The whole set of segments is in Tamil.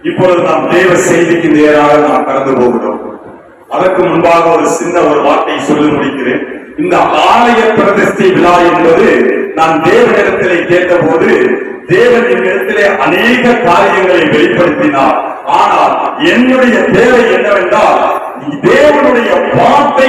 இப்பொழுது நாம் தேவ செய்திக்கு நேராக நாம் கடந்து போகிறோம். அதற்கு முன்பாக ஒரு வார்த்தை சொல்லி முடிக்கிறேன். இந்த ஆலய பிரதிஷ்டை விழா என்பது நான் தேவனிடத்திலே கேட்டபோது தேவன் என்னிடத்திலே அநேக காரியங்களை வெளிப்படுத்தினார். ஆனால் என்னுடைய தேவை என்னவென்றால் தேவனுடைய வார்த்தை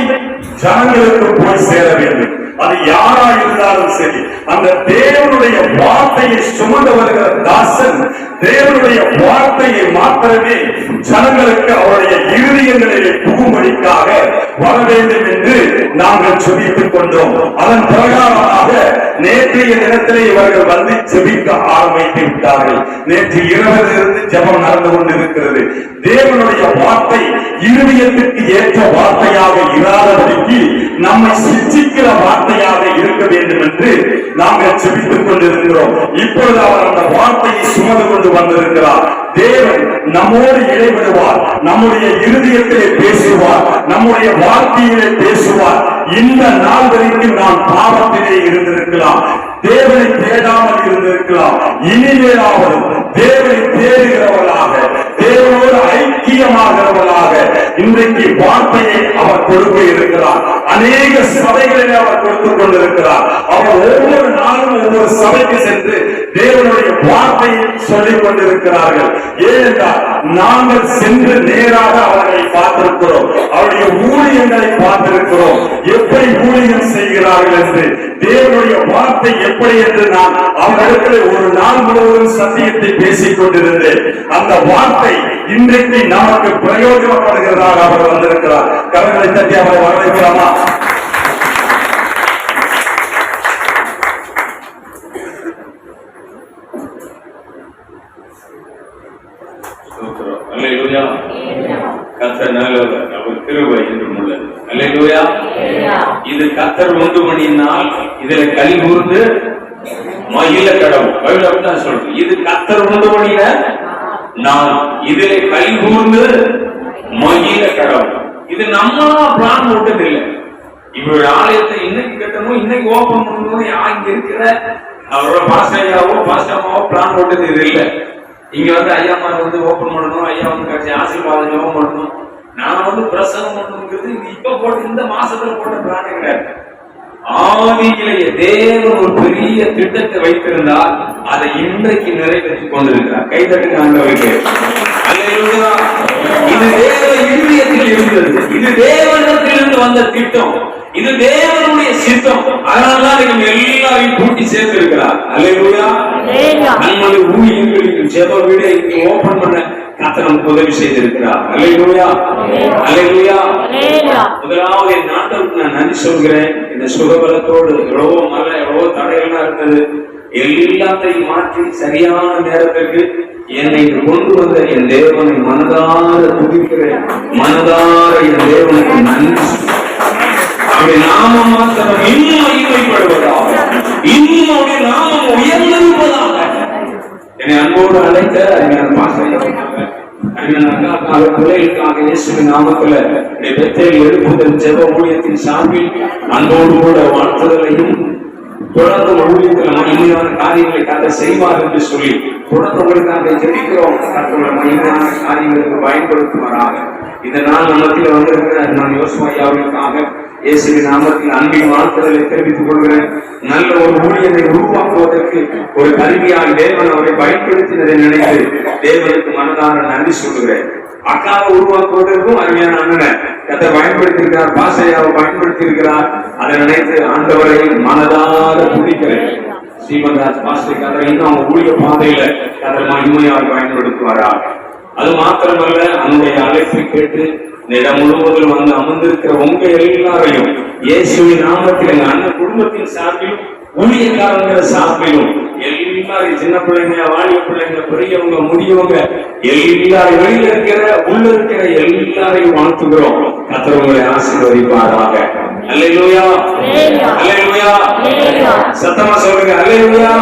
ஜனங்களுக்கு போய் சேர வேண்டும். அது யாரா இருந்தாலும் சரி, அந்த தேவனுடைய வார்த்தையை சுமந்து வருகிற தாசன் தேவனுடைய வார்த்தையை மாத்திரமே ஜனங்களுக்கு அவருடைய இருதயங்களிலே புகும்படிக்காக வர வேண்டும் என்று நாங்கள் செபித்துக் கொண்டோம். அதன் பிரகாரமாக நேற்றைய தினத்திலே இவர்கள் வந்து செபிக்க ஆரம்பித்து விட்டார்கள். நேற்று இரவிலிருந்து ஜெபம் நடந்து கொண்டிருக்கிறது. தேவனுடைய வார்த்தை இருதயத்திற்கு ஏற்ற வார்த்தையாக இராதபடிக்கு நம்மை சிற்றிக்கிற வார்த்தையாக இருக்க வேண்டும் என்று நாங்கள் செபித்துக் கொண்டிருக்கிறோம். இப்பொழுது அவர் அந்த வார்த்தையை சுமந்து கொண்டு வந்திருக்கிறார். தேவன் நம்மோடு இடைவிடுவார், நம்முடைய இருதயத்திலே பேசுவார், நம்முடைய வாழ்க்கையிலே பேசுவார். இந்த நாள் வரைக்கும் நாம் பாவத்திலே இருந்திருக்கலாம், தேவனை தேடாமல் இருந்திருக்கலாம். இனிமேலாவது தேவனை தேடுகிறவர்களாக, தேவனோடு ஐக்கியமாகிறவர்களாக இன்றைக்கு வார்த்தையை அவர் கொடுக்க இருக்கிறார். அநேக சபைகளில் அவர் கொடுத்துக் கொண்டிருக்கிறார். அவர் ஒவ்வொரு நாளும் ஒவ்வொரு சபைக்கு சென்று தேவனுடைய வார்த்தையை சொல்லிக் கொண்டிருக்கிறார்கள். ஏனென்றால் நாங்கள் சென்று நேராக அவர்களை பார்த்திருக்கிறோம், அவருடைய ஊழியங்களை பார்த்திருக்கிறோம், எப்படி ஊழியம் செய்கிறார்கள் என்று. தேவனுடைய வார்த்தை எப்படி என்று நான் அவர்களிடத்தில் ஒரு நாள் முழுவதும் சத்தியத்தை பேசிக் கொண்டிருந்தேன். அந்த வார்த்தை இன்றைக்கு நமக்கு பிரயோஜனப்படுகிறதாக அவர் வந்திருக்கிறார். கரங்களை தட்டி அவரை வரவேற்கலாமா? கர்த்தர் நல்லவர், அவர் கிருபை என்றும் உள்ளது. அல்லேலூயா. இது கர்த்தர் உண்டு பண்ணினால் இதுல கல் கூர்ந்து மகிழ கடவுள் பைபிள் அப்படிதான் சொல்றது. இது கர்த்தர் உண்டு பண்ணின நான் இதுல கல் கூர்ந்து மகிழ கடவுள். இது நம்மளா பிளான் போட்டது இல்லை. இவருடைய ஆலயத்தை இன்னைக்கு கட்டணும், இன்னைக்கு ஓபன் பண்ணணும், இங்க இருக்கிற அவரோட பாஸ்டாவோ பாஸ்டாமாவோ பிளான் போட்டது இது இல்லை. இங்க வந்து ஐயா மாதிரி வந்து ஓபன் பண்ணணும், ஐயா வந்து கட்சி ஆசீர்வாதம் ஜெபம் பண்ணணும், நான் வந்து பிரசங்கம் பண்ணணுங்கிறது இது இப்ப போட்டு இந்த மாசத்துல போட்ட பிளானே கிடையாது. ஆதியிலேயே தேவன் ஒரு பெரிய திட்டத்தை வைத்திருந்தால் அதை இன்றைக்கு நிறைவேற்றிக் கொண்டிருக்கிறார். கைதட்டுங்க ஆண்டவருக்கு. அல்லேலூயா. இது தேவ இருதயத்தில் இருந்தது, இது தேவனிடத்திலிருந்து வந்த திட்டம், இது தேவனுடைய சித்தம். அதனாலதான் நீங்க எல்லாரையும் கூட்டி சேர்த்து இருக்கிறார். அல்லேலூயா. நம்முடைய ஊழியர்களுக்கு ஜெப வீடை ஓபன் பண்ண கர்த்தர் நமக்கு உதவி செய்திருக்கிறார். அல்லேலூயா. அல்லேலூயா. முதலாவது என் நாட்டுக்கு நான் நன்றி சொல்கிறேன். இந்த சுகபலத்தோடு எவ்வளவோ மழை, எவ்வளவோ தடைகள்லாம் இருந்தது, எல்லாத்தையும் மாற்றி சரியான நேரத்திற்கு என்னை கொண்டு வந்த என் தேவனை மனதார துதிக்கிறேன். மனதார என் தேவனுக்கு நன்றி. அப்படி நாமம் மாத்திரம் இன்னும் மகிமைப்படுவதாக, இன்னும் அவருடைய நாமம் உயர்ந்திருப்பதாக என்னை அன்போடு அழைத்த அறிஞர் பிள்ளைகளுக்காக இயேசுவின் நாமத்துல பெத்தேல் எழுப்புதல் ஜெப ஊழியத்தின் சார்பில் அன்போடு கூட வாழ்த்துதலையும் தொடர்ந்து ஊழியத்தில் மகிமையான காரியங்களை கதை செய்வார் என்று சொல்லி தொடர்ந்து உங்களுக்காக ஜெபிக்கிறோம். மகிமையான காரியங்களுக்கு பயன்படுத்துவாராக. இதனால் நம்மத்தில் வந்திருக்கிற நான் யோசுவா அவர்களுக்காக இயேசுவின் நாமத்தில் அன்பின் வாழ்த்துதலை தெரிவித்துக் கொள்கிறேன். நல்ல ஒரு ஊழியரை உருவாக்குவதற்கு ஒரு கருவியாக தேவன் அவரை பயன்படுத்தினதை நினைத்து தேவனுக்கு மனதார நன்றி சொல்லுகிறேன். அக்காவை உருவாக்குவதற்கும் அருமையான அண்ணனை கதை பயன்படுத்தியிருக்கிறார், பாசையாவை பயன்படுத்தி இருக்கிறார். அதை நினைத்து ஆண்டவரை மனதார துதிக்கிறேன். ஸ்ரீமந்தாஸ் பாஸ்டர் கதை இன்னும் அவங்க ஊழிய பாதையில கதை மகிமையாக பயன்படுத்துவாரா. அது மாத்திரமல்ல, அவனுடைய அழைப்பை கேட்டு இடம் முழுவதும் வந்து அமர்ந்திருக்கிற உங்க எல்லாரையும் இயேசுவின் நாமத்தில் எங்க அண்ணன் குடும்பத்தின் சார்பிலும் ஊழியக்காரங்கிற சார்பிலும் எல்லாரும் சின்ன பிள்ளைங்க, வாலிப பிள்ளைங்க, பெரியவங்க, முதியவங்க எல்லாரும் வெளியில இருக்கிற உள்ள இருக்கிற எல்லாரையும் வாழ்த்துகிறோம். கர்த்தர் உங்களை ஆசீர்வதிப்பாராக. அல்லேலூயா. அல்லேலூயா. சத்தமா சொல்லுங்க. அல்லேலூயா.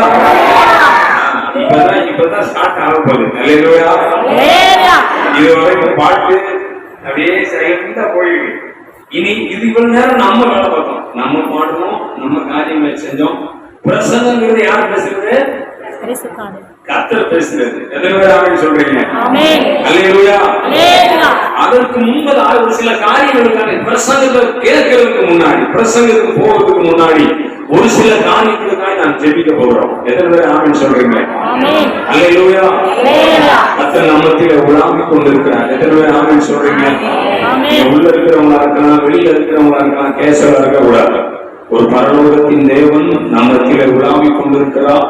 இப்பதான் ஸ்டார்ட் ஆக போகுது. அல்லேலூயா. இதுவரைக்கும் பாட்டு அப்படியே சைலண்டா போயிடு. இனி இது இவ்வளவு நேரம் நம்ம வேலை பார்த்தோம், நம்ம பாடணும், நம்ம காரியங்களை செஞ்சோம். பிரசங்கிறது யார் பேசுறது? கர்த்தர் பேசுறது. எத்தனை பேர் ஆமென் சொல்றீங்க? அல்லேலூயா. அதற்கு முன்பதாக ஒரு சில காரியங்களுக்கான பிரசங்கத்தை கேட்கறதுக்கு முன்னாடி, பிரசங்கத்துக்கு போறதுக்கு முன்னாடி ஒரு சில காரியங்களுக்காக நான் ஜெபிக்க போகிறோம். எத்தனை பேர் ஆமென் சொல்றீங்க? அல்லேலூயா. கர்த்தர் நம்மத்திலே உலாவிக் கொண்டிருக்கிறார். எத்தனை பேர் ஆமென் சொல்றீங்க? உள்ள இருக்கிறவங்களா இருக்கலாம், வெளியில இருக்கிறவங்களா இருக்கலாம், கேசவா இருக்க கூடாது. ஒரு பரலோகத்தின் தேவன் நம்மத்திலே உலாவிக் கொண்டிருக்கிறார்,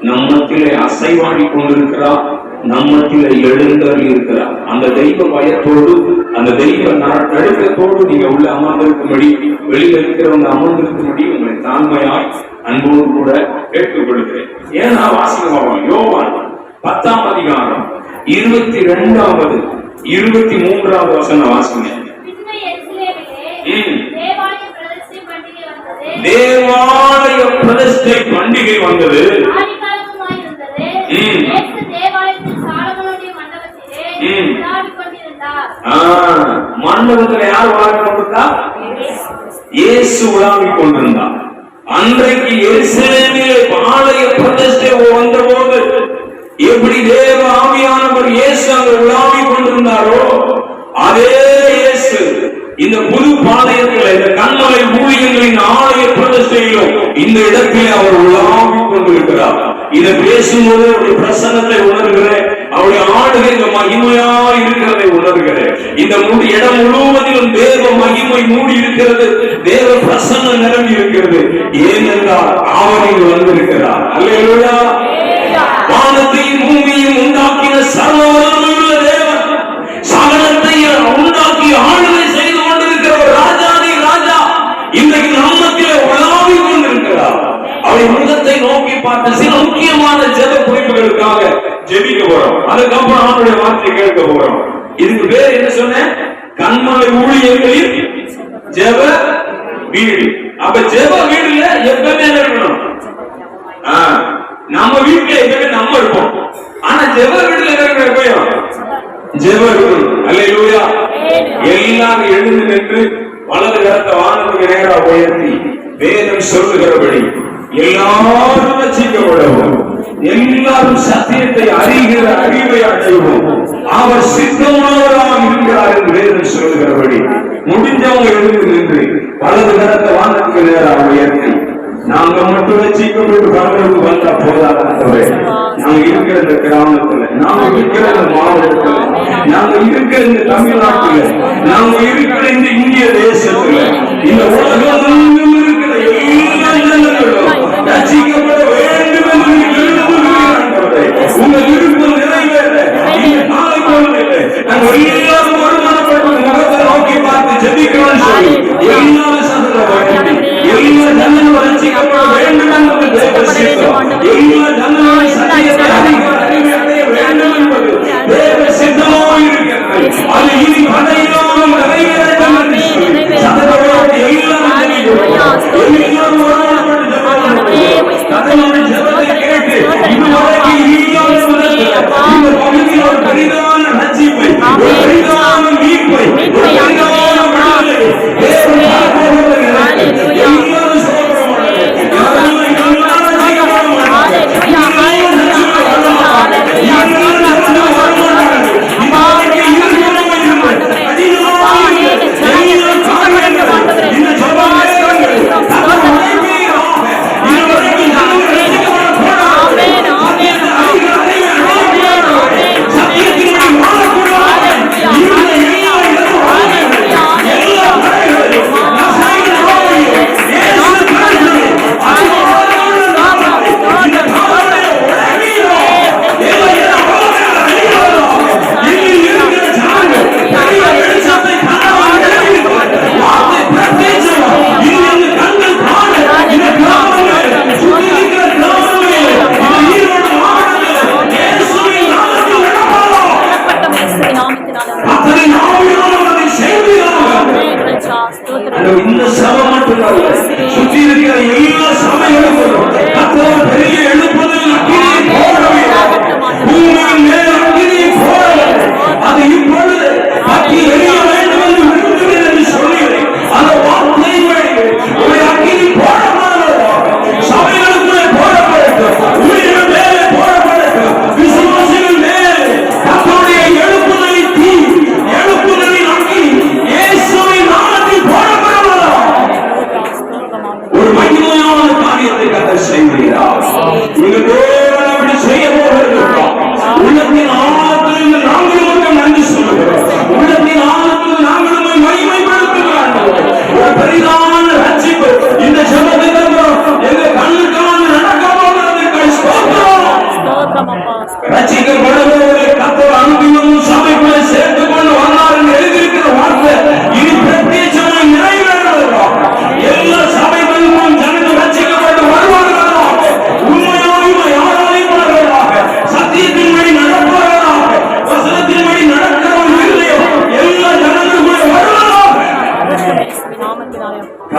நம்மத்திலே அசைவாடி கொண்டிருக்கிறார், நம்மத்திலே எழுந்தருளி இருக்கிறார். அந்த தெய்வ பயத்தோடு, அந்த தெய்வ நடுக்கத்தோடு நீங்க உள்ள அமர்ந்திருக்கும்படி, வெளியில இருக்கிறவங்க அமர்ந்திருக்கும்படி உங்களை தாழ்மையாய் அன்போடு கூட கேட்டுக்கொள்கிறேன். ஏன்னா வாசிக்கிறோம், யோவான் 10ஆம் அதிகாரம் 22வது 23வது வசனம் வாசிங்க. தேவாலய பிரதிஷ்டை பண்டிகை வந்தது. மண்டபத்தில் யார் உலாவிக் கொண்டிருந்தா? இயேசு உலாவிக் கொண்டிருந்தார். அன்றைக்கு எருசலேமிலே ஆலய பிரதிஷ்டை வந்த போது எப்படி தேவ ஆவியானவர் இயேசு அங்கு உலாவிக் கொண்டிருந்தாரோ, அதே இயேசு இந்த புது பாளையத்தில், இந்த கண்மலை ஊழியர்களின் ஆலய பிரதிஷ்டையிலும் இந்த இடத்திலே அவர் உலாவிக் கொண்டிருக்கிறார். இதை பேசும்போது அவருடைய பிரசன்னத்தை உணர்கிறேன், அவருடைய ஆளுகை இந்த மகிமையா இருக்கிறதை உணர்கிறேன். இந்த இடம் முழுவதிலும் தேவ மகிமை மூடி இருக்கிறது, தேவ பிரசன்னம் நிரம்பி இருக்கிறது. ஏனென்றால் அவர் வந்திருக்கிறார். அல்லேலூயா. வானத்தையும் பூமியையும் உண்டாக்கின சர்வ வல்லமையுள்ள தேவன், சகலத்தை உண்டாக்கி ஆளுகை செய்து கொண்டிருக்கிற ஒரு ராஜாதி ராஜா இன்றைக்கு நம்மத்திலே உலாவிக் கொண்டிருக்கிறார். அவருடைய முகத்தை நோக்கி பார்த்த சில முக்கியமான ஜெப குறிப்புகளுக்காக ஜெபிக்க போறோம். அதுக்கப்புறம் அவருடைய வார்த்தை கேட்க போறோம். இதுக்கு பேர் என்ன சொன்னேன்? கண்மலை ஊழியர்களின் ஜெப வீடு. அப்ப ஜெப வீடுல எப்பவுமே இருக்கணும். நம்ம வீட்டுல எப்பவுமே நம்ம இருப்போம், ஆனா ஜெப வீடுல எப்பயும் ஜெப இருக்கணும். அல்லேலூயா. எல்லாரும் எழுந்து நின்று வலது கரத்தை வானத்துக்கு நேரா உயர்த்தி வேதம் சொல்லுகிறபடி எல்லாரும் ரட்சிக்கப்படவும், எல்லாரும் சத்தியத்தை அறிகிற அறிவை அடைவோம், அவர் சித்தமுள்ளவராக இருக்கிறார் என்று வேதம் சொல்லுகிறபடி முடிஞ்சவங்க எழுந்து நின்று வலது கரத்தை வானத்துக்கு நேராக உயர்த்தி, நாங்க மட்டும் ரட்சிக்கப்பட்டு பரலோகத்துக்கு வந்தா போதாதே, நாங்க இருக்கிற இந்த கிராமத்துல, நாங்க இருக்கிற இந்த மாவட்டத்துல, நாங்க இருக்கிற இந்த தமிழ்நாட்டுல, நாங்க இருக்கிற இந்த இந்திய தேசத்துல, இந்த உலகம் இருக்கிற எல்லா இடங்களும் ரட்சிக்கப்பட வேண்டும் என்று விரும்புகிறேன். உங்க விருப்பம் நிறைவேற இந்த நாளை போனதில்லை. நாங்கள் எல்லாரும் வருமானப்பட்டு முகத்தை நோக்கி பார்த்து ஜெபிக்கிறோம் சொல்லி எல்லாரும் சந்தோஷப்பட்டு எல்லா ஜனங்களும் ரட்சிக்கப்பட வேண்டும் என்பது தேவ சித்தம். எல்லா ஜனங்களும் சத்தியத்தை அறிய வேண்டும் என்பது தேவ சித்தமாக இருக்கிறது. அது இனி கடையிலும் நிறைவேறும் என்று சொல்லி சந்தோஷப்பட்டு எல்லாரும்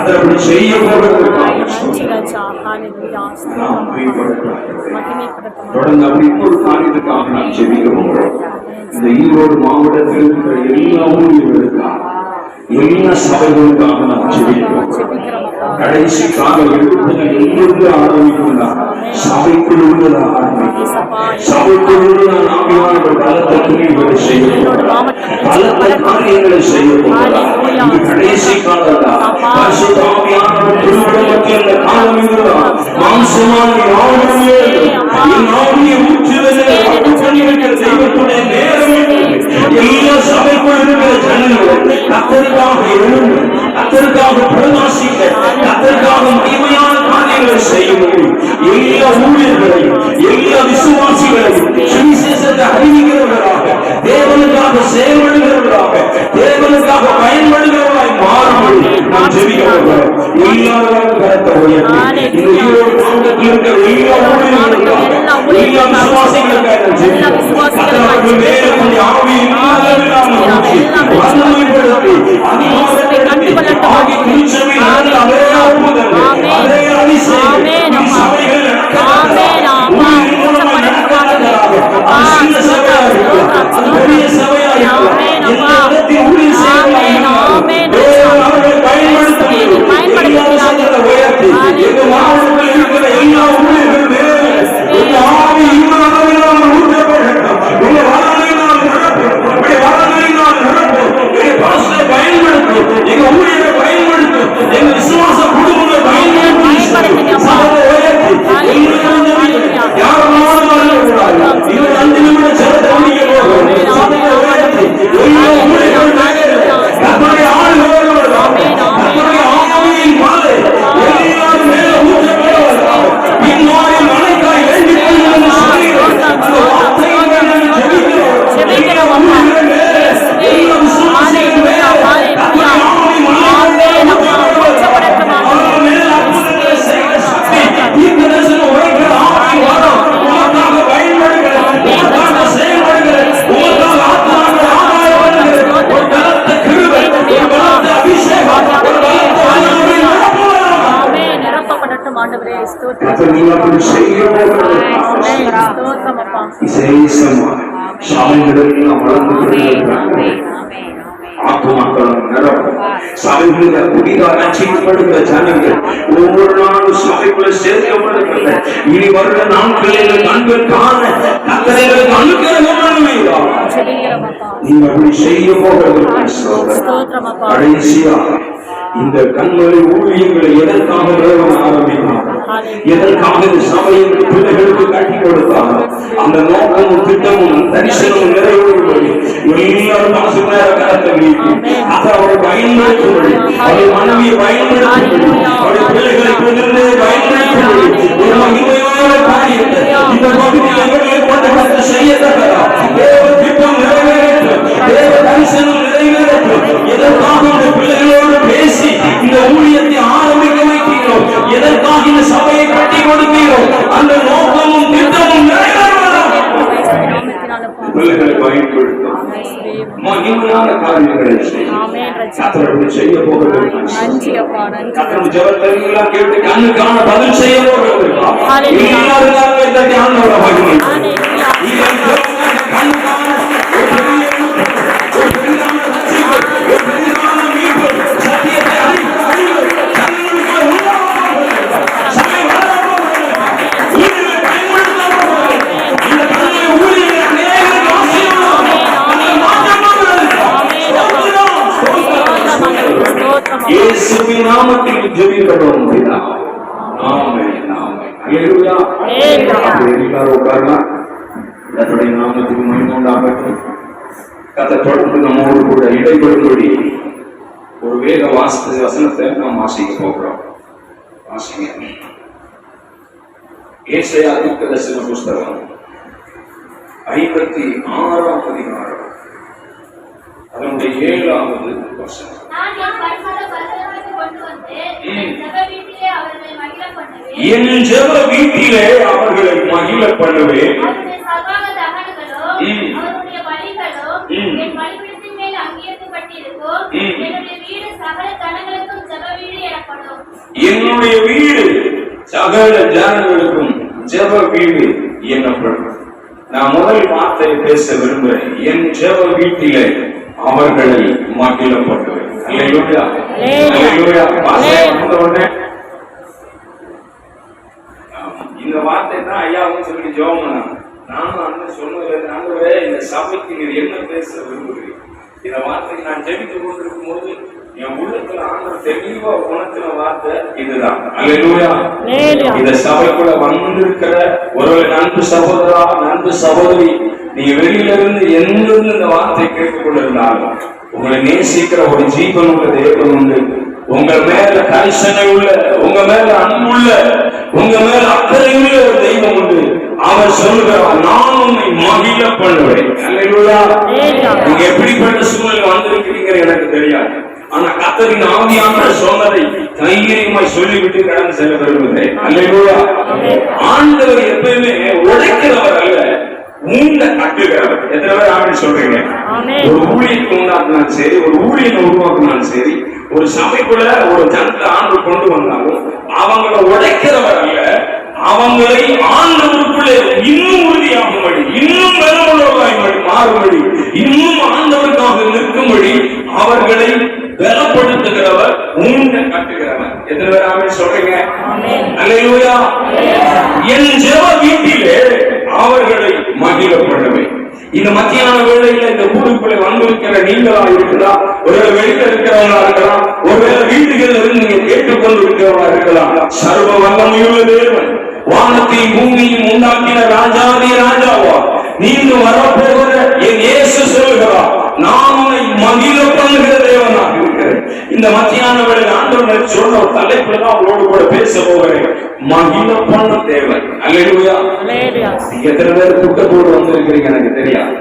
கர்த்தர் அப்படி செய்ய போகிறதற்காக நன்றி ராஜா. ஹalleluya. நாம் பிரியப்படட்டும். மகிமைப்படட்டும். தொடர்ந்து அப்படி இன்னொரு காரியத்துக்காக நாம் ஜெபிக்க போகிறோம். இந்த ஈரோடு மாவட்டத்தில் இருக்கிற எல்லா ஊழியர்களுக்காக எல்லா சபைகளுக்காக நாம் ஜெபிக்கிறோம். கடைசி காலம் எழுப்புதல் எங்கிருந்து ஆரம்பிக்கும்னா சபைக்குள் உள்ளதா ஆரம்பிக்கும். சபைக்குள் உள்ள ஆவியானவர் பலத்த கிரியைகளை செய்ய போகிறார், பலத்த காரியங்களை செய்ய போகிறார். இது கடைசி காலம் தான். பரிசுத்த ஆவியானவர் திருமணத்தில் இந்த காலம் இதுதான். மாம்சமான யாவருமே என் ஆவியை ஊற்றுவதில் பங்கு கொண்டிருக்கிற தெய்வத்துடைய நேரம் எல்லா சபைக்குள் இருக்கிற ஜனங்கள் கர்த்தருக்காக எழுந்து கர்த்தருக்காக பிரகாசிக்க கர்த்தருக்காக மகிமையான காரியங்களை செய்ய முடியும். எல்லா ஊழியர்களையும் எல்லா விசுவாசிகளையும் சுவிசேஷத்தை அறிவிக்கிறவர்களாக தேவனுக்காக செயல்படுகிறவர்களாக தேவனுக்காக பயன்படுகிறவர்களாய் மாறும் நாம் ஜெபிக்கிறவர்கள் எல்லாரும் கருத்தை உயர்த்தி இந்த ஈரோடு மாவட்டத்தில் இருக்கிற எல்லா ஊழியர்களுக்காக எல்லா விசுவாசிகளுக்காக கர்த்தருக்கு மேலே கொஞ்சம் ஆவியின் வல்லமைப்படுத்தி அதிகாரப்படுத்தி ஆகி திருச்சபை நடந்த அதே அற்புதம் அதே அதிசயம் சபைகள் சின்ன சபையா இருக்கலாம் அது பெரிய சபையா இருக்கலாம் எந்த இடத்தில் ஊழிய செய்யலாம் அவர்கள் பயன்படுத்த உயர்த்தி எங்க மாவட்டத்தில் இருக்கிற எல்லா ஊழியர்கள் எங்க ஆவி இன்னும் அளவில்லாமல் ஊற்றப்படட்டும். உங்க வரலையினால் நடக்கும், வரலையினால் நடக்கும். எங்க பாஸ்டரை பயன்படுத்தும், எங்க ஊழியரை பயன்படுத்தும், எங்க விசுவாச குடும்பங்களை பயன்படுத்தும். சபையை உயர்த்தி யாரும் வரக்கூடாது. இது 5 நிமிட ஜெபத்தை முடிக்க போகும். சபையை உயர்த்தி எல்லா ஊழியர்கள் கர்த்தருடைய ஆளுநர் கர்த்தருடைய ஆவியின் பாதை எல்லாரும் மேல ஊற்றப்படுவதாக பின்வாரி மலைக்காய் வேண்டிக் கொள்ளும் ஒவ்வொரு நாளும் சபைக்குள்ள சேர்க்கப்படுகின்ற இனி வருட நாட்களில் கண்கள் காண கத்தரைகளுக்கு அனுகிரகம் நீங்க அப்படி செய்ய போகிறது. கடைசியாக இந்த கண்மலை ஊழியங்களை எதற்காக ஆரம்பித்தார், எதற்காக சபையின் பிள்ளைகளுக்கு கட்டி கொடுத்தார், அந்த நோக்கமும் திட்டமும் தரிசனமும் நிறைவேறும்படி எல்லாரும் காசு கரத்தை நீக்கி அதை அவரை பயன்படுத்தும்படி அவருடைய மனைவியை பயன்படுத்தும்படி அவருடைய பிள்ளைகளை கொண்டு பயன்படுத்தும்படி ஒரு மகிமையான காரியத்தை இந்த பகுதியில் எங்களை கொண்டு கருத்து செய்யத்தக்கதா தேவ திட்டம் நிறைவேற்றும், தேவ தரிசனம் நிறைவேற்றும். எதற்காக இந்த பிள்ளைகளோடு பேசி இந்த ஊழியத்தை ஆரம்பிக்க வைக்கிறோம், எதற்காக இந்த சபையை கட்டி கொடுக்கிறோம், அந்த நோக்கமும் திட்டமும் நிறைவேறுவதாக பிள்ளைகளை பயன்படுத்தும் மகிமையான காரியங்களை செய்ய போகிறது. ஜபத்தை கேட்டு கண்ணுக்கான பதில் செய்ய போகிறது. இயேசுவின் நாமத்தில் ஜெபிக்கிறோம். ஆமென் ஆமென். ஹல்லேலூயா. எல்லாரும் உட்காரலாம். கர்த்தருடைய நாமத்துக்கு மகிமை உண்டாகட்டும். கர்த்தர் தொடர்ந்து நம்மோடு கூட இடைபடும்படி ஒரு வேத வசனத்தை நாம் வாசிக்க போகிறோம். வாசிங்க. ஏசாயா தீர்க்கதரிசன புஸ்தகம் 56ஆம் அதிகாரம் அதனுடைய 7வது வசனம். என் ஜெப வீட்டிலே அவர்களை மகிழ பண்ணுவேன். என்னுடைய வீடு சகல ஜனங்களுக்கும் ஜெப வீடு என்னப்படும். நான் முதல் வார்த்தையை பேச விரும்புகிறேன். என் ஜெப வீட்டிலே அவர்களை மகிழப்படுவேன். அல்லேலூயா, அல்லேலூயா. இந்த வார்த்தை தான் ஐயாவும் சொல்லி ஜெபம் பண்ணாங்க. நானும் அண்ணன் சொன்னது ஆண்டவரே, இந்த சபைக்கு நீர் என்ன பேச விரும்புகிறீங்க? இந்த வார்த்தைக்கு நான் ஜெபித்து கொண்டிருக்கும் போது என் உள்ளத்துல ஆண்டவர் தெளிவா உணர்த்தின வார்த்தை இதுதான். அல்லேலூயா. இந்த சபைக்குள்ள வந்திருக்கிற ஒரு நண்பு சகோதரா, நண்பு சகோதரி, நீங்க வெளியில இருந்து எங்கிருந்து இந்த வார்த்தை கேட்டுக் கொண்டிருந்தாலும் உங்களை நேசிக்கிற ஒரு ஜீவன் உள்ள தேவன் உண்டு. உங்க மேல கரிசனை உள்ள, உங்க மேல அன்புள்ள, உங்க மேல அக்கறை உள்ள ஒரு தெய்வம் உண்டு. அவர் சொல்லுகிறார், நான் உன்னை மகிழ பண்ணுவேன். அல்லேலூயா. நீங்க எப்படிப்பட்ட சூழ்நிலை வந்திருக்கிறீங்க எனக்கு தெரியாது. ஆனா கர்த்தரின் ஆவியானவர் சொன்னதை தைரியமாய் சொல்லிவிட்டு கடந்து செல்ல விரும்புகிறேன். அல்லேலூயா. ஆண்டவர் எப்பயுமே உடைக்கிறவர் அல்ல, மூண்ட கட்டுகிறவர். எத்தனை பேர் ஆமென் சொல்றீங்க? ஒரு ஊழியத்தை உண்டாக்குனாலும் சரி, ஒரு ஊழியத்தை உருவாக்குனாலும் சரி, ஒரு சபைக்குள்ள ஒரு ஜனத்தை ஆண்டு கொண்டு வந்தாலும் அவங்களை உடைக்கிறவர் அல்ல, அவங்களை ஆண்டவருக்குள்ளே இன்னும் உறுதியாகும்படி, இன்னும் பலமுள்ளவர்களாகும்படி மாறும்படி, இன்னும் ஆண்டவருக்காக நிற்கும்படி அவர்களை பலப்படுத்துகிறவர், மூண்ட கட்டுகிறவர். எத்தனை பேர் ஆமென் சொல்றீங்க? அல்லேலூயா. என் ஜெப வீட்டிலே அவர்களை மகிழ பண்ணுவேன். இந்த மத்தியான வேளையில இந்த ஊருக்குள்ளே வந்திருக்கிற நீங்களா இருக்கலாம், ஒருவேளை வெளியில இருக்கிறவங்களா இருக்கலாம், ஒருவேளை வீடுகளில் இருந்து நீங்க கேட்டுக்கொண்டு இருக்கிறவங்களா இருக்கலாம். சர்வ வல்லமையுள்ள தேவன், வானத்தையும் பூமியும் உண்டாக்கின ராஜாதி ராஜாவா நீங்க வரப்போகிற என் இயேசு சொல்லுகிறார், நான் உன்னை மகிழ பண்ணுகிற தேவனாக இருக்கிறேன். இந்த மத்தியான வேளையில் ஆண்டவர் சொன்ன ஒரு தலைப்புல தான் அவங்களோடு கூட பேச போகிறேன். மகிழ பண்ண தேவன். அல்லேலூயா. எத்தனை பேர் குட்டத்தோடு வந்திருக்கிறீங்க எனக்கு தெரியாது.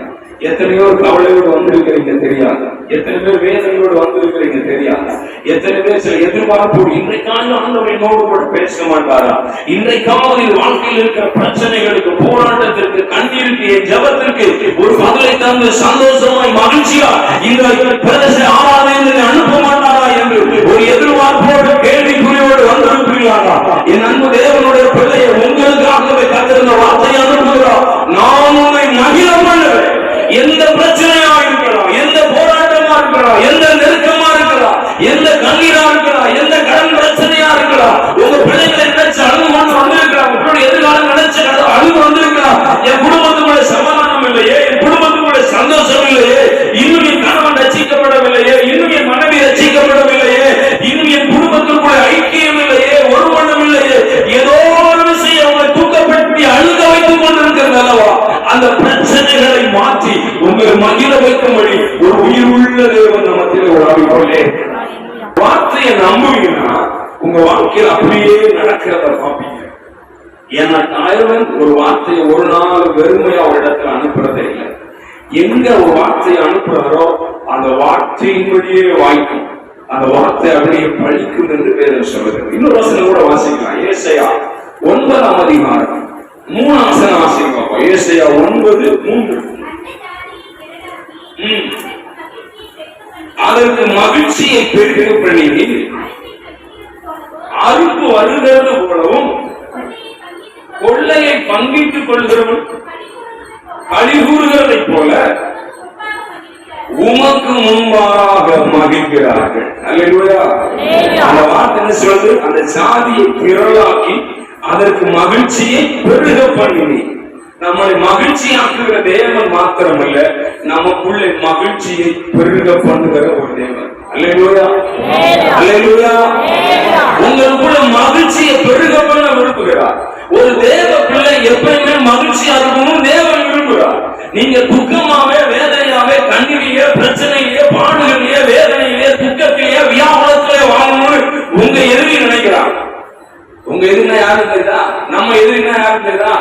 எத்தனையோ கவலையோடு வந்திருக்கிறீங்க தெரியாது. எத்தனை பேர் வேதனையோடு வந்திருக்கிறீங்க தெரியாது. எத்தனை பேர் சில எதிர்பார்ப்போடு இன்றைக்கான ஆண்டவர் என்னோடு கூட பேச மாட்டாரா? இன்றைக்காவது வாழ்க்கையில் இருக்கிற பிரச்சனைகளுக்கு, போராட்டத்திற்கு, கண்ணீருக்கு, என் ஜபத்திற்கு ஒரு பதிலை தந்து சந்தோஷமாய் மகிழ்ச்சியா இந்த பிரதேச ஆராதனை அனுப்ப மாட்டாரா என்று ஒரு எதிர்பார்ப்போடு கேள்விக்குறியோடு வந்திருக்கிறீர்களா? என் அன்பு தேவனுடைய பிள்ளையை உங்களுக்காகவே கத்திருந்த வார்த்தையை அனுப்புகிறார், நான் உன்னை மகிழ பண்ணுவேன். எந்த பிரச்சனையா இருக்கலாம், எந்த போராட்டமா இருக்கலாம், எந்த நெருக்கமா இருக்கலாம், எந்த கண்ணீரா இருக்கலாம், எந்த கடன் பிரச்சனையா இருக்கலாம், உங்க பிள்ளைகளை நினைச்சு அழுது கொண்டு வந்திருக்கலாம், உங்களுடைய எதிர்காலம் நினைச்சு அழுது வந்திருக்கலாம். என் குடும்பத்துக்குள்ள சமாதானம் இல்லையே, என் குடும்பத்துக்குள்ள சந்தோஷம் இல்லையே, இன்னும் என் கணவன் ரட்சிக்கப்படவில்லையே, இன்னும் என் மனைவி ரட்சிக்கப்படவில்லையே, இன்னும் என் குடும்பத்திற்குள்ள ஐக்கியம் இல்லையே, ஒரு மனம் இல்லையே, ஏதோ ஒரு விஷயம் அவங்களை தூக்கப்படுத்தி அழுக வைத்துக் கொண்டிருக்கிறது அல்லவா? அந்த பிரச்சனைகளை மாற்றி உங்களை மகிழ வைக்கும்படி ஒரு உயிர் உள்ள தேவன் நமத்தில் உலாவிக்கொள்ளே. வார்த்தையை நம்புவீங்கன்னா உங்க வாழ்க்கையில் அப்படியே நடக்கிறத பார்ப்பீங்க. ஏன்னா தாயவன் ஒரு வார்த்தையை ஒரு நாள் வெறுமையா ஒரு இடத்துல அனுப்புறதே இல்லை. எங்க ஒரு வார்த்தையை அனுப்புறாரோ அந்த வார்த்தையின்படியே வாய்க்கும், அந்த வார்த்தை அப்படியே பழிக்கும் என்று வேதம் சொல்லுகிறது. இன்னொரு வசனம் கூட வாசிக்கலாம். ஏசாயா 9ஆம் அதிகாரம் 3ஆம் வசனம் வாசிக்கலாம். ஏசாயா 9:3. அதற்கு மகிழ்ச்சியை பெருக பண்ணி அறுப்பு வருகிறது போலவும் கொள்ளையை பங்கிட்டுக் கொள்கிறவன் கழிவுறுகிறதை போல உமக்கு முன்பாக மகிழ்கிறார்கள். அல்லேலூயா. அந்த வார்த்தை என்ன சொல்றது? அந்த சாதியை திரளாக்கி அதற்கு மகிழ்ச்சியை பெருக பண்ணி, நம்மளை மகிழ்ச்சியாக்குகிற தேவன் மாத்திரமல்ல, நமக்குள்ளே மகிழ்ச்சியை பெருக பண்ணுகிற ஒரு தேவன். அல்லேலூயா, அல்லேலூயா. உங்களுக்குள்ள மகிழ்ச்சியை பெருக பண்ண விரும்புகிறார். ஒரு தேவ பிள்ளை எப்பயுமே மகிழ்ச்சியா இருக்கணும் தேவன் விரும்புகிறார். நீங்க துக்கமாவே, வேதனையாவே, கண்ணீரிலே, பிரச்சனையிலே, பாடுகளிலே, வேதனையிலே, துக்கத்திலே, வியாபாரத்திலே வாழணும்னு உங்க எதிரி நினைக்கிறார். உங்க எதிரினா யாரு தெரியுதா? நம்ம எதிரினா யாரு தெரியுதா?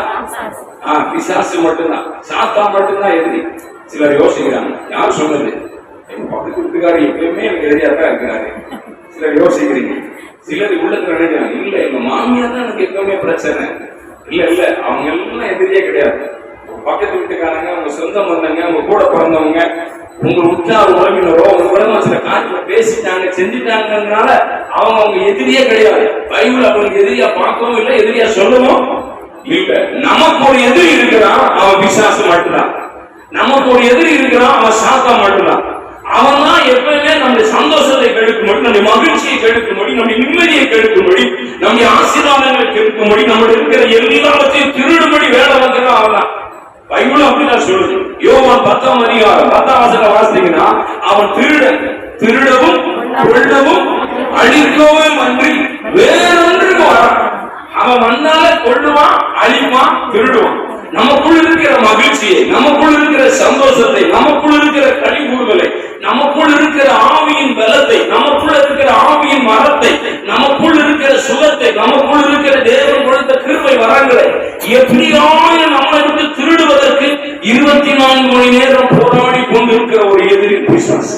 பிசாசு மட்டும்தான், சாத்தா மட்டும்தான் எதிரி. சிலர் யோசிக்கிறாங்க, யார் சொன்னது? எங்க பக்கத்து வீட்டுக்காரர் எப்பயுமே எனக்கு எதிரியா தான் இருக்கிறாரு. சிலர் யோசிக்கிறீங்க. சிலர் உள்ளத்துல நினைக்கிறாங்க, இல்ல எங்க மாமியார் தான் எனக்கு எப்பவுமே பிரச்சனை. இல்ல இல்ல, அவங்க எல்லாம் எதிரியே கிடையாது. பக்கத்து வீட்டுக்காரங்க, உங்க சொந்த பந்தங்க, உங்க கூட பிறந்தவங்க, உங்க உற்றார் உறவினரோ உங்க குடும்பம் சில காரியங்களை பேசிட்டாங்க செஞ்சுட்டாங்கனால அவங்க எதிரியே கிடையாது. பைபிள் அவங்களுக்கு எதிரியா பார்க்கவும் இல்லை, எதிரியா சொல்லவும் இல்ல. நமக்கு ஒரு எதிரி இருக்கிறான், அவன் பிசாசு மட்டும்தான். நமக்கு ஒரு எதிரி இருக்கிறான், அவன் சாத்தா மட்டும்தான். அவன் தான் எப்பவுமே நம்முடைய சந்தோஷத்தை கெடுக்கும்படி, நம்முடைய மகிழ்ச்சியை கெடுக்கும்படி, நம்முடைய நிம்மதியை கெடுக்கும்படி, நம்முடைய ஆசீர்வாதங்களை கெடுக்கும்படி, நம்முடைய இருக்கிற எல்லாவற்றையும் திருடும்படி வேலை வந்துதான் அவன் தான். பைபிள் அப்படிதான் சொல்லுது. யோவான் 10ஆம் அதிகாரம் 10ஆம் வசனம் வாசித்தீங்கன்னா, அவன் திருடவும் கொல்லவும் அழிக்கவும் அன்றி வேறொன்றுக்கு வரான். அவன் வந்தால கொள்ளுவான், அழிப்பான், திருடுவான். நமக்குள் இருக்கிற மகிழ்ச்சியை, நமக்குள் இருக்கிற சந்தோஷத்தை, நமக்குள் இருக்கிற கழிவுகளை, நமக்குள் இருக்கிற ஆவியின் பலத்தை, நமக்குள் இருக்கிற ஆவியின் மரத்தை, நமக்குள் இருக்கிற சுகத்தை, நமக்குள் இருக்கிற தேவன் கொடுத்த கிருபை வரங்களை எப்படியாவது நம்மளை விட்டு திருடுவதற்கு 24 மணி நேரம் போராடி கொண்டிருக்கிற ஒரு எதிரி பிசாசு.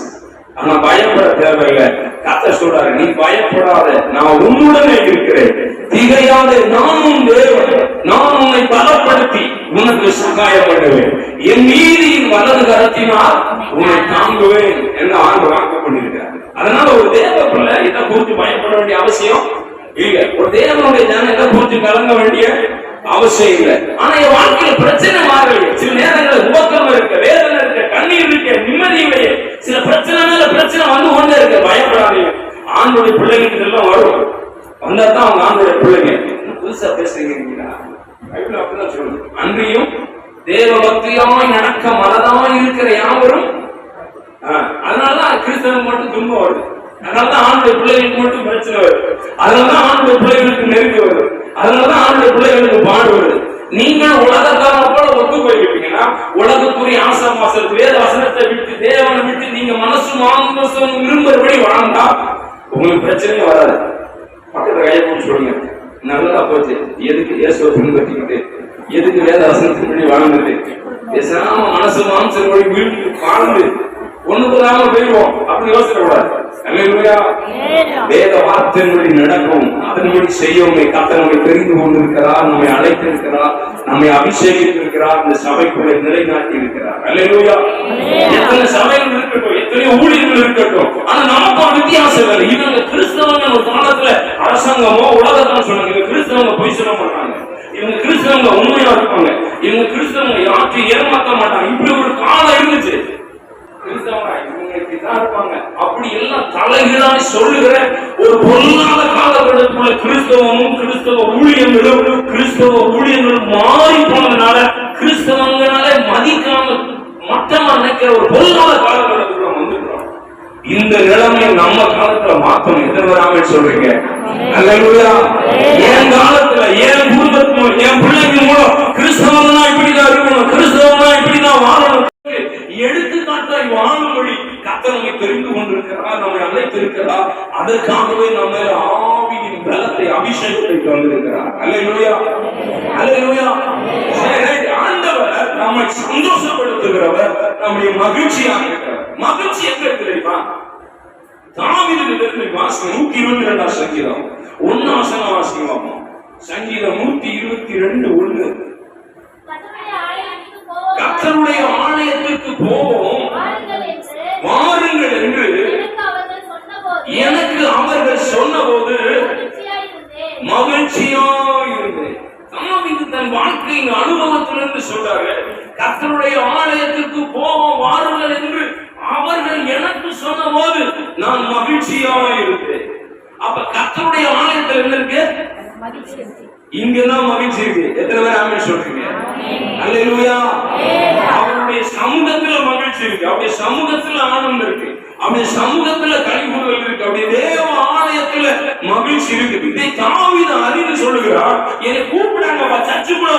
ஆனா பயப்பட தேவையில்லை. கர்த்தர் சொல்றாரு, நீ பயப்படாத, நான் உன்னுடனே இருக்கிறேன், திகையாத, நானும் தேவன், நான் உன்னை பலப்படுத்தி உனக்கு சகாயம் பண்ணுவேன், என் நீதியின் வலது கரத்தினால் உன்னை தாங்குவேன் என்று ஆண்டு வாக்கு பண்ணியிருக்கிறார். அதனால ஒரு தேவ பிள்ளை இதை குறித்து பயப்பட வேண்டிய அவசியம் இல்லை. ஒரு தேவனுடைய ஜனம் இதை குறித்து கலங்க வேண்டிய அவசியம் இல்லை. ஆனா என் வாழ்க்கையில பிரச்சனை மாறலையே, சில நேரங்களில் உபக்கம் இருக்க, வேதனை இருக்க, கண்ணீர் இருக்க, நிம்மதி இல்லையே, சில பிரச்சனை மேல பிரச்சனை வந்து கொண்டே இருக்க. பயப்படாதீங்க, ஆண்டுடைய பிள்ளைங்களுக்கு எல்லாம் வரும். வந்தா தான் அவங்க ஆண்டுடைய பிள்ளைங்க. புதுசா பேசுறீங்க, அப்படிதான் சொல்லுங்க. அன்றியும் தேவ பக்தியாய் நடக்க மனதாய் இருக்கிற யாவரும், அதனாலதான் கிறிஸ்தவம் மட்டும் துன்பம் வருது, அதனாலதான் ஆண்டுடைய பிள்ளைகளுக்கு மட்டும் பிரச்சனை வருது, அதனாலதான் ஆண்டுடைய பிள்ளைகளுக்கு நெருக்கி வருது, அதனாலதான் ஆண்டுடைய பிள்ளைகளுக்கு பாடு வருது. நீங்கள் உலகத்தார போல ஒத்து போயிருப்பீங்கன்னா, உலகத்துக்குரிய ஆசாபாசத்து வேத வசனத்தை விட்டு தேவனை விட்டு நீங்க மனசு மாம்சம் விரும்புறபடி வாழ்ந்தா உங்களுக்கு பிரச்சனையே வராது. பக்கத்துல கையப்பன்னு சொல்லுங்க, நல்லதா போச்சு. எதுக்கு இயேசுவை பின்பற்றிக்கிட்டு, எதுக்கு வேத வசனத்தின்படி வாழ்ந்துட்டு, பேசாம மனசு மாம்சம் வீட்டு வாழ்ந்து ஒண்ணு போதாம போயிடுவோம் அப்படி யோசிக்க கூடாது. வேத வார்த்தையின்படி நடக்கும், அதன்படி செய்யவுமே கர்த்தர் நம்மை தெரிந்து கொண்டிருக்கிறார், நம்மை அழைத்திருக்கிறார், நம்மை அபிஷேகித்திருக்கிறார், இந்த சபைக்குள்ளே நிலைநாட்டி இருக்கிறார். அல்லேலூயா. எத்தனை சபைகள் இருக்கட்டும், எத்தனை ஊழியர்கள் இருக்கட்டும், ஆனா நமக்கு ஒரு வித்தியாசம் இல்லை. இவங்க கிறிஸ்தவங்க ஒரு காலத்துல அரசாங்கமோ உலகத்தான் சொன்னாங்க, இவங்க கிறிஸ்தவங்க பொய் சொல்ல மாட்டாங்க, இவங்க கிறிஸ்தவங்க உண்மையா இருப்பாங்க, இவங்க கிறிஸ்தவங்க யாற்றையும் ஏமாற்ற மாட்டாங்க. இப்படி ஒரு காலம் இருந்துச்சு. அப்படி எல்லாம் தலைகளாய் சொல்லுகிற ஒரு பொருளாத காலகட்டத்துக்குள்ள கிறிஸ்தவமும் கிறிஸ்தவ ஊழியர்களும் மாறி போனதுனால கிறிஸ்தவங்களால மதிக்காம மட்டமா நினைக்கிற ஒரு பொருளாத காலகட்டத்துக்குள்ள வந்துக்கிறோம். இந்த நிலைமையை நம்ம காலத்துல மாத்தணும். எத்தனை வராம சொல்றீங்க? அல்லேலூயா. என் காலத்துல என் குடும்பத்துல என் பிள்ளைங்க மூலம் கிறிஸ்தவனா இப்படிதான் இருக்கணும், கிறிஸ்தவனா இப்படிதான் வாழணும், எடுத்துக்காட்டாய் வாழும்படி கர்த்தர் நம்மை தெரிந்து கொண்டிருக்கிறார், நம்மை அழைத்திருக்கிறார். அதற்காகவே நம்ம ஆவியின் பலத்தை அபிஷேகத்தை தந்திருக்கிறார். அல்லேலூயா, அல்லேலூயா. ஆண்டவர் நம்மை சந்தோஷப்படுத்துகிறவர், நம்முடைய மகிழ்ச்சியாக இருக்கிறார். மகிழ்ச்சி எங்க தெரியுமா? தாவீதிலிருந்து வாசகம் 122 சங்கீதம் 1 வசனம் வாசிக்கலாம். சங்கீதம் 122:1. கர்த்தருடைய ஆலயத்திற்கு போவோம் வாருங்கள் என்று எனக்கு அவர்கள் சொன்னபோது மகிழ்ச்சியாயிருந்தேன். தாவீது தன் வாழ்க்கையின் அனுபவத்திலிருந்து சொல்றாரு, கர்த்தருடைய ஆலயத்திற்கு போவோம் வாருங்கள் என்று அவர்கள் எனக்கு சொன்னபோது நான் மகிழ்ச்சியாயிருந்தேன். அப்ப கர்த்தருடைய ஆலயத்தில் என்ன இருக்கு? இங்கதான் மகிழ்ச்சி இருக்கு. எத்தனை பேர் ஆமென் சொல்றீங்க? அல்லேலூயா. அவருடைய சமூகத்துல மகிழ்ச்சி இருக்கு, அவருடைய சமூகத்துல ஆனந்தம் இருக்கு, அவருடைய சமூகத்துல களிப்புகள் இருக்கு, அவருடைய தேவ ஆலயத்துல மகிழ்ச்சி இருக்கு. இதை தாவீது அறிந்து சொல்லுகிறார், என்னை கூப்பிடாங்க, சர்ச்சுக்குள்ள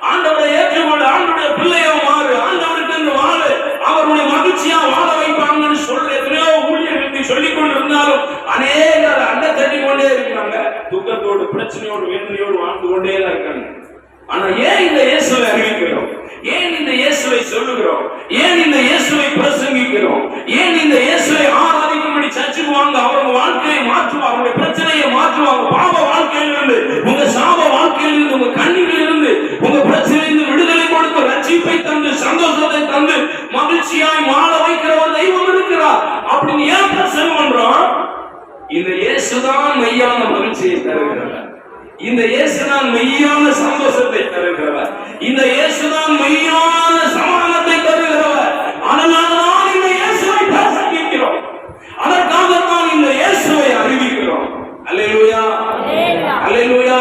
ஆண்டவரை ஏற்றுக்கொண்டு ஆண்டவருடைய பிள்ளையா மாறு, ஆண்டவருக்கு இந்த வாழ அவருடைய மகிழ்ச்சியா வாழ வைப்பாங்கன்னு சொல்ல எத்தனையோ ஊழியர்களுக்கு சொல்லிக் கொண்டு இருந்தாலும் அநேகர் அண்டை தட்டி கொண்டே இருக்கிறாங்க, துக்கத்தோடு பிரச்சனையோடு வேதனையோடு வாழ்ந்து கொண்டே தான் இருக்காங்க. ஆனா ஏன் இந்த இயேசுவை அறிவிக்கிறோம்? ஏன் இந்த இயேசுவை சொல்லுகிறோம்? ஏன் இந்த இயேசுவை பிரசங்கிக்கிறோம்? ஏன் இந்த இயேசுவை ஆராதிக்கும்படி சர்ச்சுக்கு வாங்க, அவங்க வாழ்க்கையை மாற்றுவாங்க, அவருடைய பிரச்சனையை மாற்றுவாங்க. பாவ வாழ்க்கையிலிருந்து, உங்க சாப வாழ்க்கையிலிருந்து, உங்க கண்ணீரிலிருந்து, உங்க பிரச்சனையிலிருந்து விடுதலை கொடுத்து அப்படின்னு ஏன் பிரசங்கம் பண்றோம்? இந்த இயேசுதான் மெய்யான மகிழ்ச்சியை தருகிறவர். இந்த இயேசுதான் மெய்யான சந்தோஷத்தை தருகிறவர். இந்த இயேசுதான் மெய்யான சமாதானத்தை தருகிறவர். அதனால்தான் இந்த இயேசுவை பிரசங்கிக்கிறோம். அதற்காகத்தான் இந்த இயேசுவை அறிவிக்கிறோம். அல்லேலூயா, அல்லேலூயா.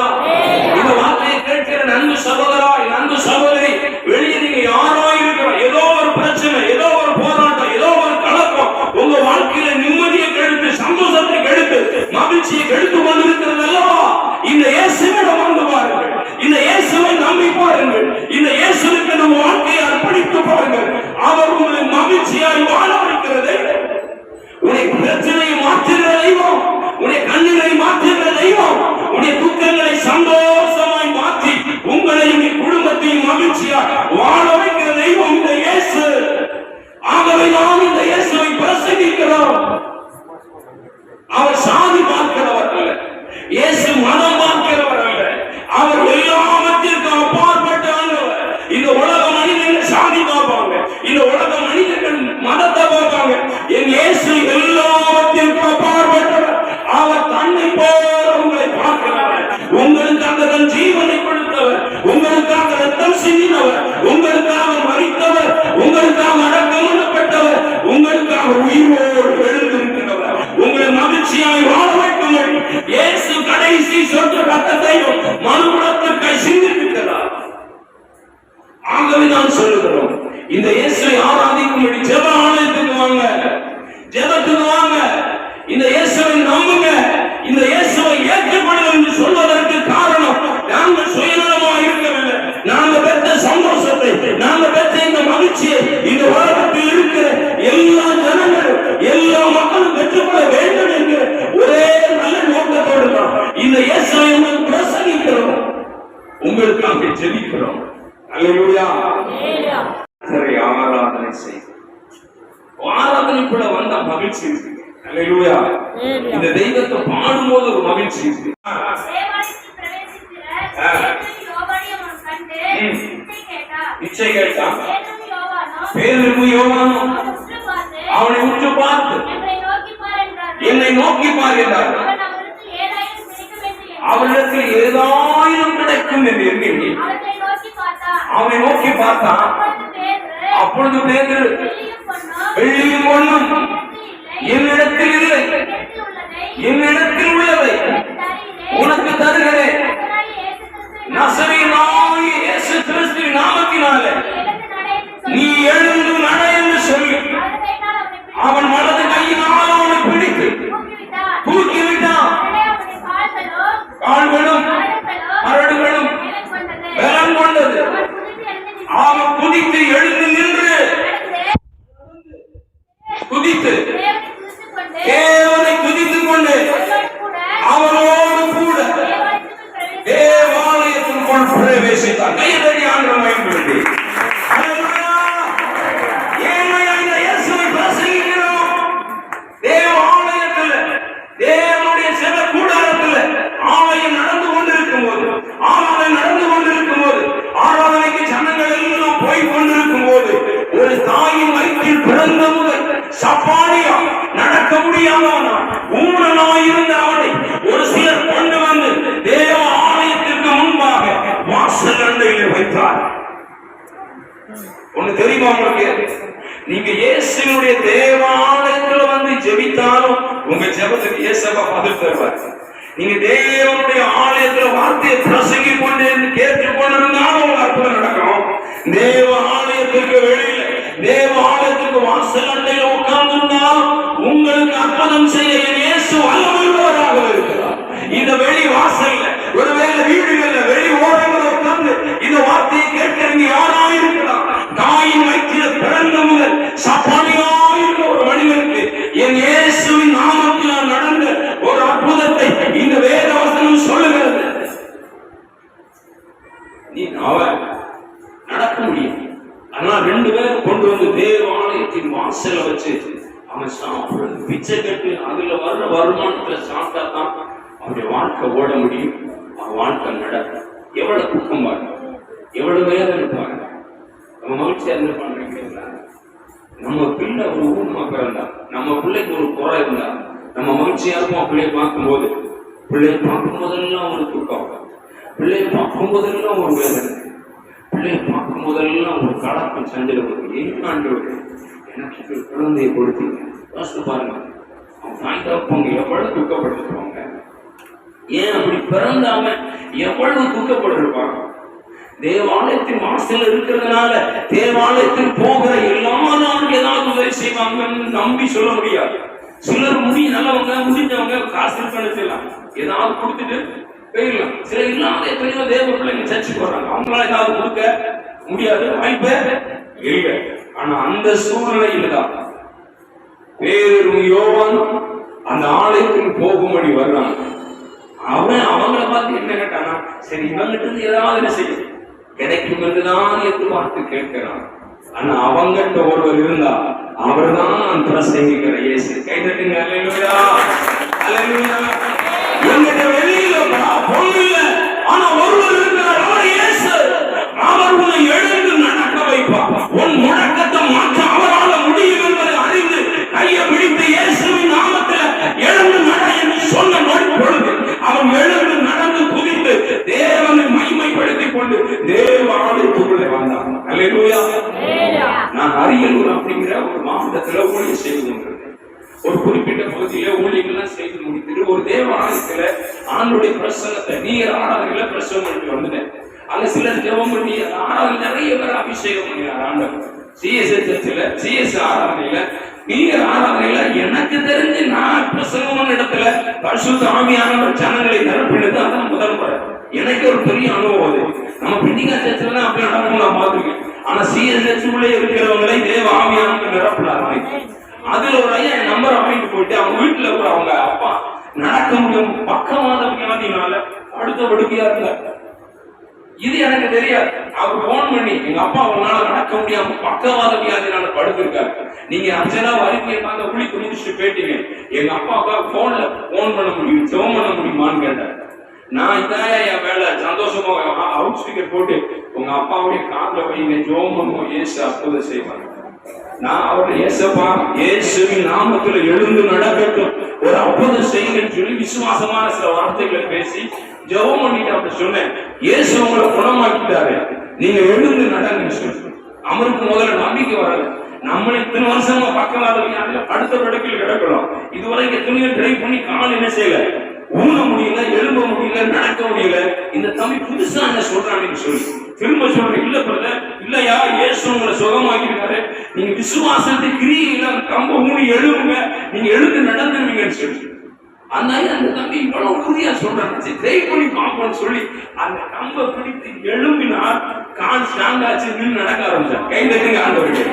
இந்த வார்த்தையை கேட்கிற நன்கு சகோதரா, நன்கு சகோதரி, வெளியே நீங்க யாரோ இருக்கிறோம், ஏதோ ஒரு பிரச்சனை, ஏதோ ஒரு போராட்டம், ஏதோ ஒரு கலக்கம் உங்க வாழ்க்கையில நிம்மதியை கெடுத்து, சந்தோஷத்தை கெடுத்து, மகிழ்ச்சியை கெடுத்து கொண்டிருக்கிறது அல்லவா? இந்த இயேசுவிடம் வந்து பாருங்கள். இந்த இயேசுவை நம்பி பாருங்கள். இந்த இயேசுவுக்கு நம்ம வாழ்க்கையை அர்ப்பணித்து பாருங்கள். அவர் உங்களை மகிழ்ச்சியாய் வாழ வைக்கிறது. உன்னை பிரச்சனையை மாற்றுகிற தெய்வம், உன்னை கண்ணீரை மாற்றுகிற தெய்வம், உன்னை துக்கங்களை சந்தோஷமாய் மாற்றி உங்களையும் குடும்பத்தையும் மகிழ்ச்சியாய் வாழ வைக்கிற தெய்வம் இந்த இயேசு. ஆகவே நாம் இந்த இயேசுவை பிரசங்கிக்கிறோம். அவர் சாதி பார்க்கிறவர் அல்ல, இயேசு மதம் பார்க்கிறவர் அல்ல, அவர் எல்லாவற்றிற்கும் அப்பாற்பட்ட ஆண்டவர். இந்த உலக மனிதர்கள் சாதி பார்ப்பாங்க, இந்த உலக மனிதர்கள் மதத்தை பார்ப்பாங்க. என் இயேசு எல்லாவற்றிற்கும் அப்பாற்பட்டவர். அவர் தன்னை போல உங்களை பார்க்கிறவர். உங்களுக்காக தன் ஜீவனை கொடுத்தவர், உங்களுக்காக ரத்தம் சிந்தினவர், உங்களுக்காக மரித்தவர், உங்களுக்காக அடக்கம் பண்ணப்பட்டவர், உங்களுக்காக உயிரோடு எழுந்திருக்கிறவர், உங்களை மகிழ்ச்சியாய் வாழ வைக்கும் இயேசு கடைசி சொற்ற ரத்தத்தையும் மனுகுலத்திற்கு சிந்தித்திருக்கிறார். ஆகவே நான் சொல்லுகிறோம், இந்த இயேசுவை ஆராதிக்கும்படி ஜெப ஆலயத்துக்கு வாங்க, ஜெபத்துக்கு வாங்க. இந்த இயேசுவை நம்புங்க. இந்த இயேசுவை ஏற்றுக்கொள்ளுங்கள் என்று சொல்வதற்கு காரணம், நாங்கள் சுயநலமாக இருக்கவில்லை. நாங்கள் பெற்ற சந்தோஷத்தை, நாங்கள் பெற்ற இந்த மகிழ்ச்சியை இந்த உலகத்தில் இருக்கிற எல்லா ஜனங்களும், எல்லா மக்களும் பெற்றுக்கொள்ள வேண்டும் என்கிற ஒரே நல்ல நோக்கத்தோடு தான் இந்த இயேசுவை பிரசங்கிக்கிறோம், உங்களுக்காக ஜெபிக்கிறோம். அல்லேலூயா. சரி, ஆராதனை செய்து ஆராதனைக்குள்ள வந்த மகிழ்ச்சி இருக்கு. அல்லேலூயா. இந்த தெய்வத்தை பாடும்போது ஒரு மகிழ்ச்சி இருக்கு. இச்சை கேட்டான். பேதுருவும் யோவானும் அவனை உற்று பார்த்து என்னை நோக்கி பார் என்றார். அவரிடத்தில் ஏதாயிரம் கிடைக்கும் என்று எண்ணி அவனை நோக்கி பார்த்தான். அப்பொழுது பேதுரு, வெள்ளியும் பொன்னும் என்னிடத்தில் இல்லை, என்னிடத்தில் உள்ளதை உனக்கு தருகிறேன். நசரேயனாகிய இயேசு கிறிஸ்துவின் நாமத்தினாலே நீ எழுந்து நட என்று சொல்லி அவன் வலது கையினால் அவனை பிடித்து தூக்கிவிட்டான். கால்களும் மரடுகளும் பலம் கொண்டது. அவன் குதித்து எழுந்து நின்று குதித்து தேவனை துதித்துக் கொண்டு அவனோடு கூட தேவாலயத்திற்குள் பிரவேசித்தார். கையடி ஆண்டவரை மகிமைப்படுத்தி ஏழையான இயேசுவை பிரசங்கிக்கிறோம். தேவாலயத்தில், தேவனுடைய சில கூடாரத்தில் ஆலயம் நடந்து கொண்டிருக்கும் போது, ஆராதனை நடந்து கொண்டிருக்கும் போது, ஆராதனைக்கு ஜனங்கள் எல்லாம் போய் கொண்டிருக்கும் போது, ஒரு தாயின் வயிற்றில் பிறந்த முதல் சப்பானியா நடக்க முடியாதவனா ஊனனாயிருந்த அவனை ஒரு சிலர் கொண்டு வந்து தேவ ஆலயத்திற்கு முன்பாக வாசல் அண்டையிலே வைத்தார். ஒண்ணு தெரியுமா உங்களுக்கு? நீங்க இயேசுவினுடைய தேவ ஆலயத்துல வந்து ஜெபித்தாலும் உங்க ஜெபத்துக்கு இயேசுவா பதில் தருவார். நீங்க தேவனுடைய ஆலயத்துல வார்த்தையை பிரசங்கி கொண்டு கேட்டுக் கொண்டிருந்தாலும் உங்க அற்புதம் நடக்கும். தேவ ஆலயத்திற்கு வெளியில, தேவ ஆலயத்துக்கு வாசல் அண்டையில உட்கார்ந்திருந்தால் உங்களுக்கு அற்புதம் செய்ய இயேசு வல்லமையுள்ளவராக இருக்கிறார். இந்த வெளி வாசல்ல, ஒருவேளை வீடுகள்ல, வெளி ஓரங்களில் உட்கார்ந்து இந்த வார்த்தையை கேட்கிறீங்க யாராயிருக்கலாம். தாயின் வயிற்றில் பிறந்த முதல் சப்பானியாயிருந்த ஒரு மனிதனுக்கு என் இயேசுவின் நாமத்தினால் நடந்த ஒரு அற்புதத்தை இந்த வேத வசனம் சொல்லுகிறது. நீ அவன் நடக்க முடியும். ஆனா ரெண்டு பேரும் கொண்டு வந்து தேவ ஆலயத்தின் வாசல வச்சு அவன் சாப்பிடுறது பிச்சை கட்டு அதுல வர்ற வருமானத்துல சாப்பிட்டா தான் அவனுடைய வாழ்க்கை ஓட முடியும். அவன் வாழ்க்கை நடக்கும். எவ்வளவு துக்கம் பாருங்க, எவ்வளவு வேதனை பாருங்க. நம்ம மகிழ்ச்சியா இருந்து பண்றீங்களா? நம்ம பிள்ளை ஒரு ஊர்மா பிறந்தா நம்ம பிள்ளைக்கு ஒரு குறை இருந்தா நம்ம மகிழ்ச்சியா இருப்போம். பிள்ளையை பார்க்கும்போது, பிள்ளையை பார்க்கும் போதெல்லாம் ஒரு தூக்கம், பிள்ளையை பார்க்கும் போதெல்லாம் ஒரு வேதனை, பிள்ளையை பார்க்கும் போதெல்லாம் ஒரு கலக்கம் சஞ்சலம். என்ன எனக்கு குழந்தையை கொடுத்தீங்க யோசித்து பாருங்க. அவங்க எவ்வளவு துக்கப்பட்டிருப்பாங்க. ஏன் அப்படி பிறந்தாம எவ்வளவு துக்கப்பட்டிருப்பாங்க. தேவாலயத்தின் வாசல் இருக்கிறதுனால தேவாலயத்தில் போகிற எல்லாரும் ஏதாவது உதவி செய்வாங்கன்னு நம்பி சொல்ல முடியாது. சிலர் நல்லவங்க முடிஞ்சவங்க காசு கழிச்சிடலாம், ஏதாவது கொடுத்துட்டு போயிடலாம். சில இல்லாத எத்தனையோ தேவ பிள்ளைங்க சர்ச்சுக்கு வர்றாங்க, அவங்களால ஏதாவது கொடுக்க முடியாது, வாய்ப்பே இல்லை. ஆனா அந்த சூழ்நிலையில் தான் பேரும் யோவான் அந்த ஆலயத்துக்கு போகும்படி வர்றாங்க. அவங்கள பார்த்து என்ன கேட்டானா, சரி இவங்கிட்ட இருந்து ஏதாவது என்ன செய்யும் கிடைக்கும் என்றுதான் எதிர்பார்த்து கேட்கிறான். ஆனா அவங்கிட்ட ஒருவர் இருந்தா அவர் தான் பிரசங்கிக்கிற இயேசு. கைதட்டுங்க. அல்லேலூயா, அல்லேலூயா. என்கிட்ட வெளியில பொண்ணு இல்ல, ஆனா ஒருவர் இருக்கிறார், அவர் இயேசு. அவர் உன்னை எழுந்து நடக்க வைப்பார். உன் முழக்கத்தை மாற்ற அவரால் முடியும் என்பதை அறிந்து கையை பிடித்து இயேசுவின் நாமத்தில் எழுந்து நட என்று சொன்ன பொழுது அவன் எழுந்து நடந்து குதித்து தேவனை மகிமைப்படுத்திக் கொண்டு தேவ ஆலயத்துக்குள்ளே வந்தான். அல்லேலூயா. நான் அரியலூர் அப்படிங்கிற ஒரு மாவட்டத்துல ஊழியம் செய்து கொண்டிருந்தேன். ஒரு குறிப்பிட்ட பகுதியில ஊழியங்கள்லாம் செய்து முடித்துட்டு ஒரு தேவ ஆலயத்துல ஆண்டுடைய பிரசங்கத்தை நீர் ஆராதனையில பிரசவம் பண்ணிட்டு வந்தேன். அங்க சிலர் ஜெபம் பண்ணி ஆராதனை நிறைய பேர் அபிஷேகம் பண்ணினார் ஆண்டவர். சிஎஸ் ஆராதனையில நீர் ஆராதனையில எனக்கு தெரிஞ்சு நான் பிரசங்கம் இடத்துல பரிசுத்த ஆவியானவர் ஜனங்களை நிரப்பினது அதான் முதல் முறை. எனக்கு ஒரு பெரிய அனுபவம் அது. நம்ம பிண்டிகா சர்ச்சில் அப்படி நடக்கும் நான் பார்த்துருக்கேன். ஆனா சிஎஸ்எஸ்க்குள்ளே இருக்கிறவங்களை தேவ ஆவியானவர் நிரப்பினார். அதுல ஒரு ஐயா என் நம்பர் வாங்கிட்டு போயிட்டு அவங்க வீட்டுல கூட அவங்க அப்பா நடக்க முடியும் பக்கவாத வியாதினால அடுத்த படுக்கையா இருந்தார். இது எனக்கு தெரியாது. அவர் போன் பண்ணி எங்க அப்பா அவனால நடக்க முடியாம பக்கவாத வியாதினால படுத்திருக்காரு, நீங்க அஞ்சனா அறிக்கையை பார்க்க குளிக்க முடிச்சுட்டு போயிட்டீங்க, எங்க அப்பாவுக்கு போன்ல போன் பண்ண முடியும் ஜெபம் பண்ண முடியுமான்னு கேட்டார். நான் இதான் என் வேலை சந்தோஷமா அவுட் ஸ்பீக்கர் போட்டு உங்க அப்பாவுடைய காதுல வைங்க ஜெபம் பண்ணுவோம், இயேசு அற்புதம் செய்வாங்க. நான் அவருடைய இயேசப்பா இயேசுவின் நாமத்துல எழுந்து நடக்கட்டும், ஒரு அற்புதம் செய்யுங்கன்னு சொல்லி விசுவாசமான சில வார்த்தைகளை பேசி ஜெபம் பண்ணிட்டு அப்படி சொன்னேன். இயேசு உங்களை குணமாக்கிட்டாரு, நீங்க எழுந்து நடங்கன்னு சொல்லி. அவருக்கு முதல்ல நம்பிக்கை வரல. நம்மள இத்தனை வருஷமா பக்கவாத அடுத்த படுக்கையில் கிடக்கிறோம். இதுவரை எத்தனையோ ட்ரை பண்ணி கால் என்ன செய்யல, ஊன முடியல, எழும்ப முடியல, நடக்க முடியல. இந்த தம்பி புதுசா என்ன சொல்றான்னு சொல்லி திரும்ப சொல்றேன், இல்ல பிரதர் இல்லையா இயேசு உங்களை சுகமாக்கிருக்காரு, நீங்க விசுவாசத்தை கிரியில கம்ப ஊனி எழுவுங்க, நீங்க எழுந்து நடந்துருவீங்கன்னு சொல்லி. அந்த தம்பி இவ்வளவு உறுதியா சொல்றாங்க, ட்ரை பண்ணி பார்ப்போம்னு சொல்லி அந்த கம்ப பிடித்து எழும்பினார். கால் ஸ்ட்ராங் ஆச்சு, நின்று நடக்க ஆரம்பிச்சார். கை தட்டுங்க ஆண்டவர்களே.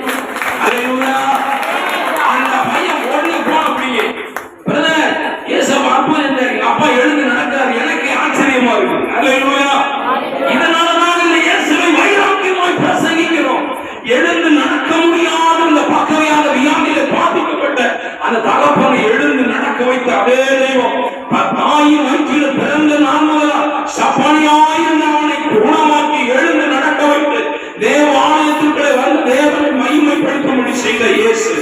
அந்த பையன் ஓடி போன அப்படியே பிரதர் இயேசுவா அற்புதம் எங்க அப்பா எழுந்து நடக்காரு, எனக்கு ஆச்சரியமா இருக்கு. அல்லேலூயா. இதனாலதான் இந்த இயேசுவை வைராக்கியமாய் பிரசங்கிக்கிறோம். எழுந்து நடக்க முடியாத இந்த பக்கவியாத வியாதியில பாதிக்கப்பட்ட அந்த தகப்பனை எழுந்து நடக்க வைத்த அதே தெய்வம் தாயின் வயிற்றில் பிறந்த நான் முதலா சப்பானியாயிருந்த அவனை குணமாக்கி எழுந்து நடக்க வைத்து தேவ ஆலயத்திற்குள்ளே வந்து தேவனை மகிமைப்படுத்தும்படி செய்த இயேசு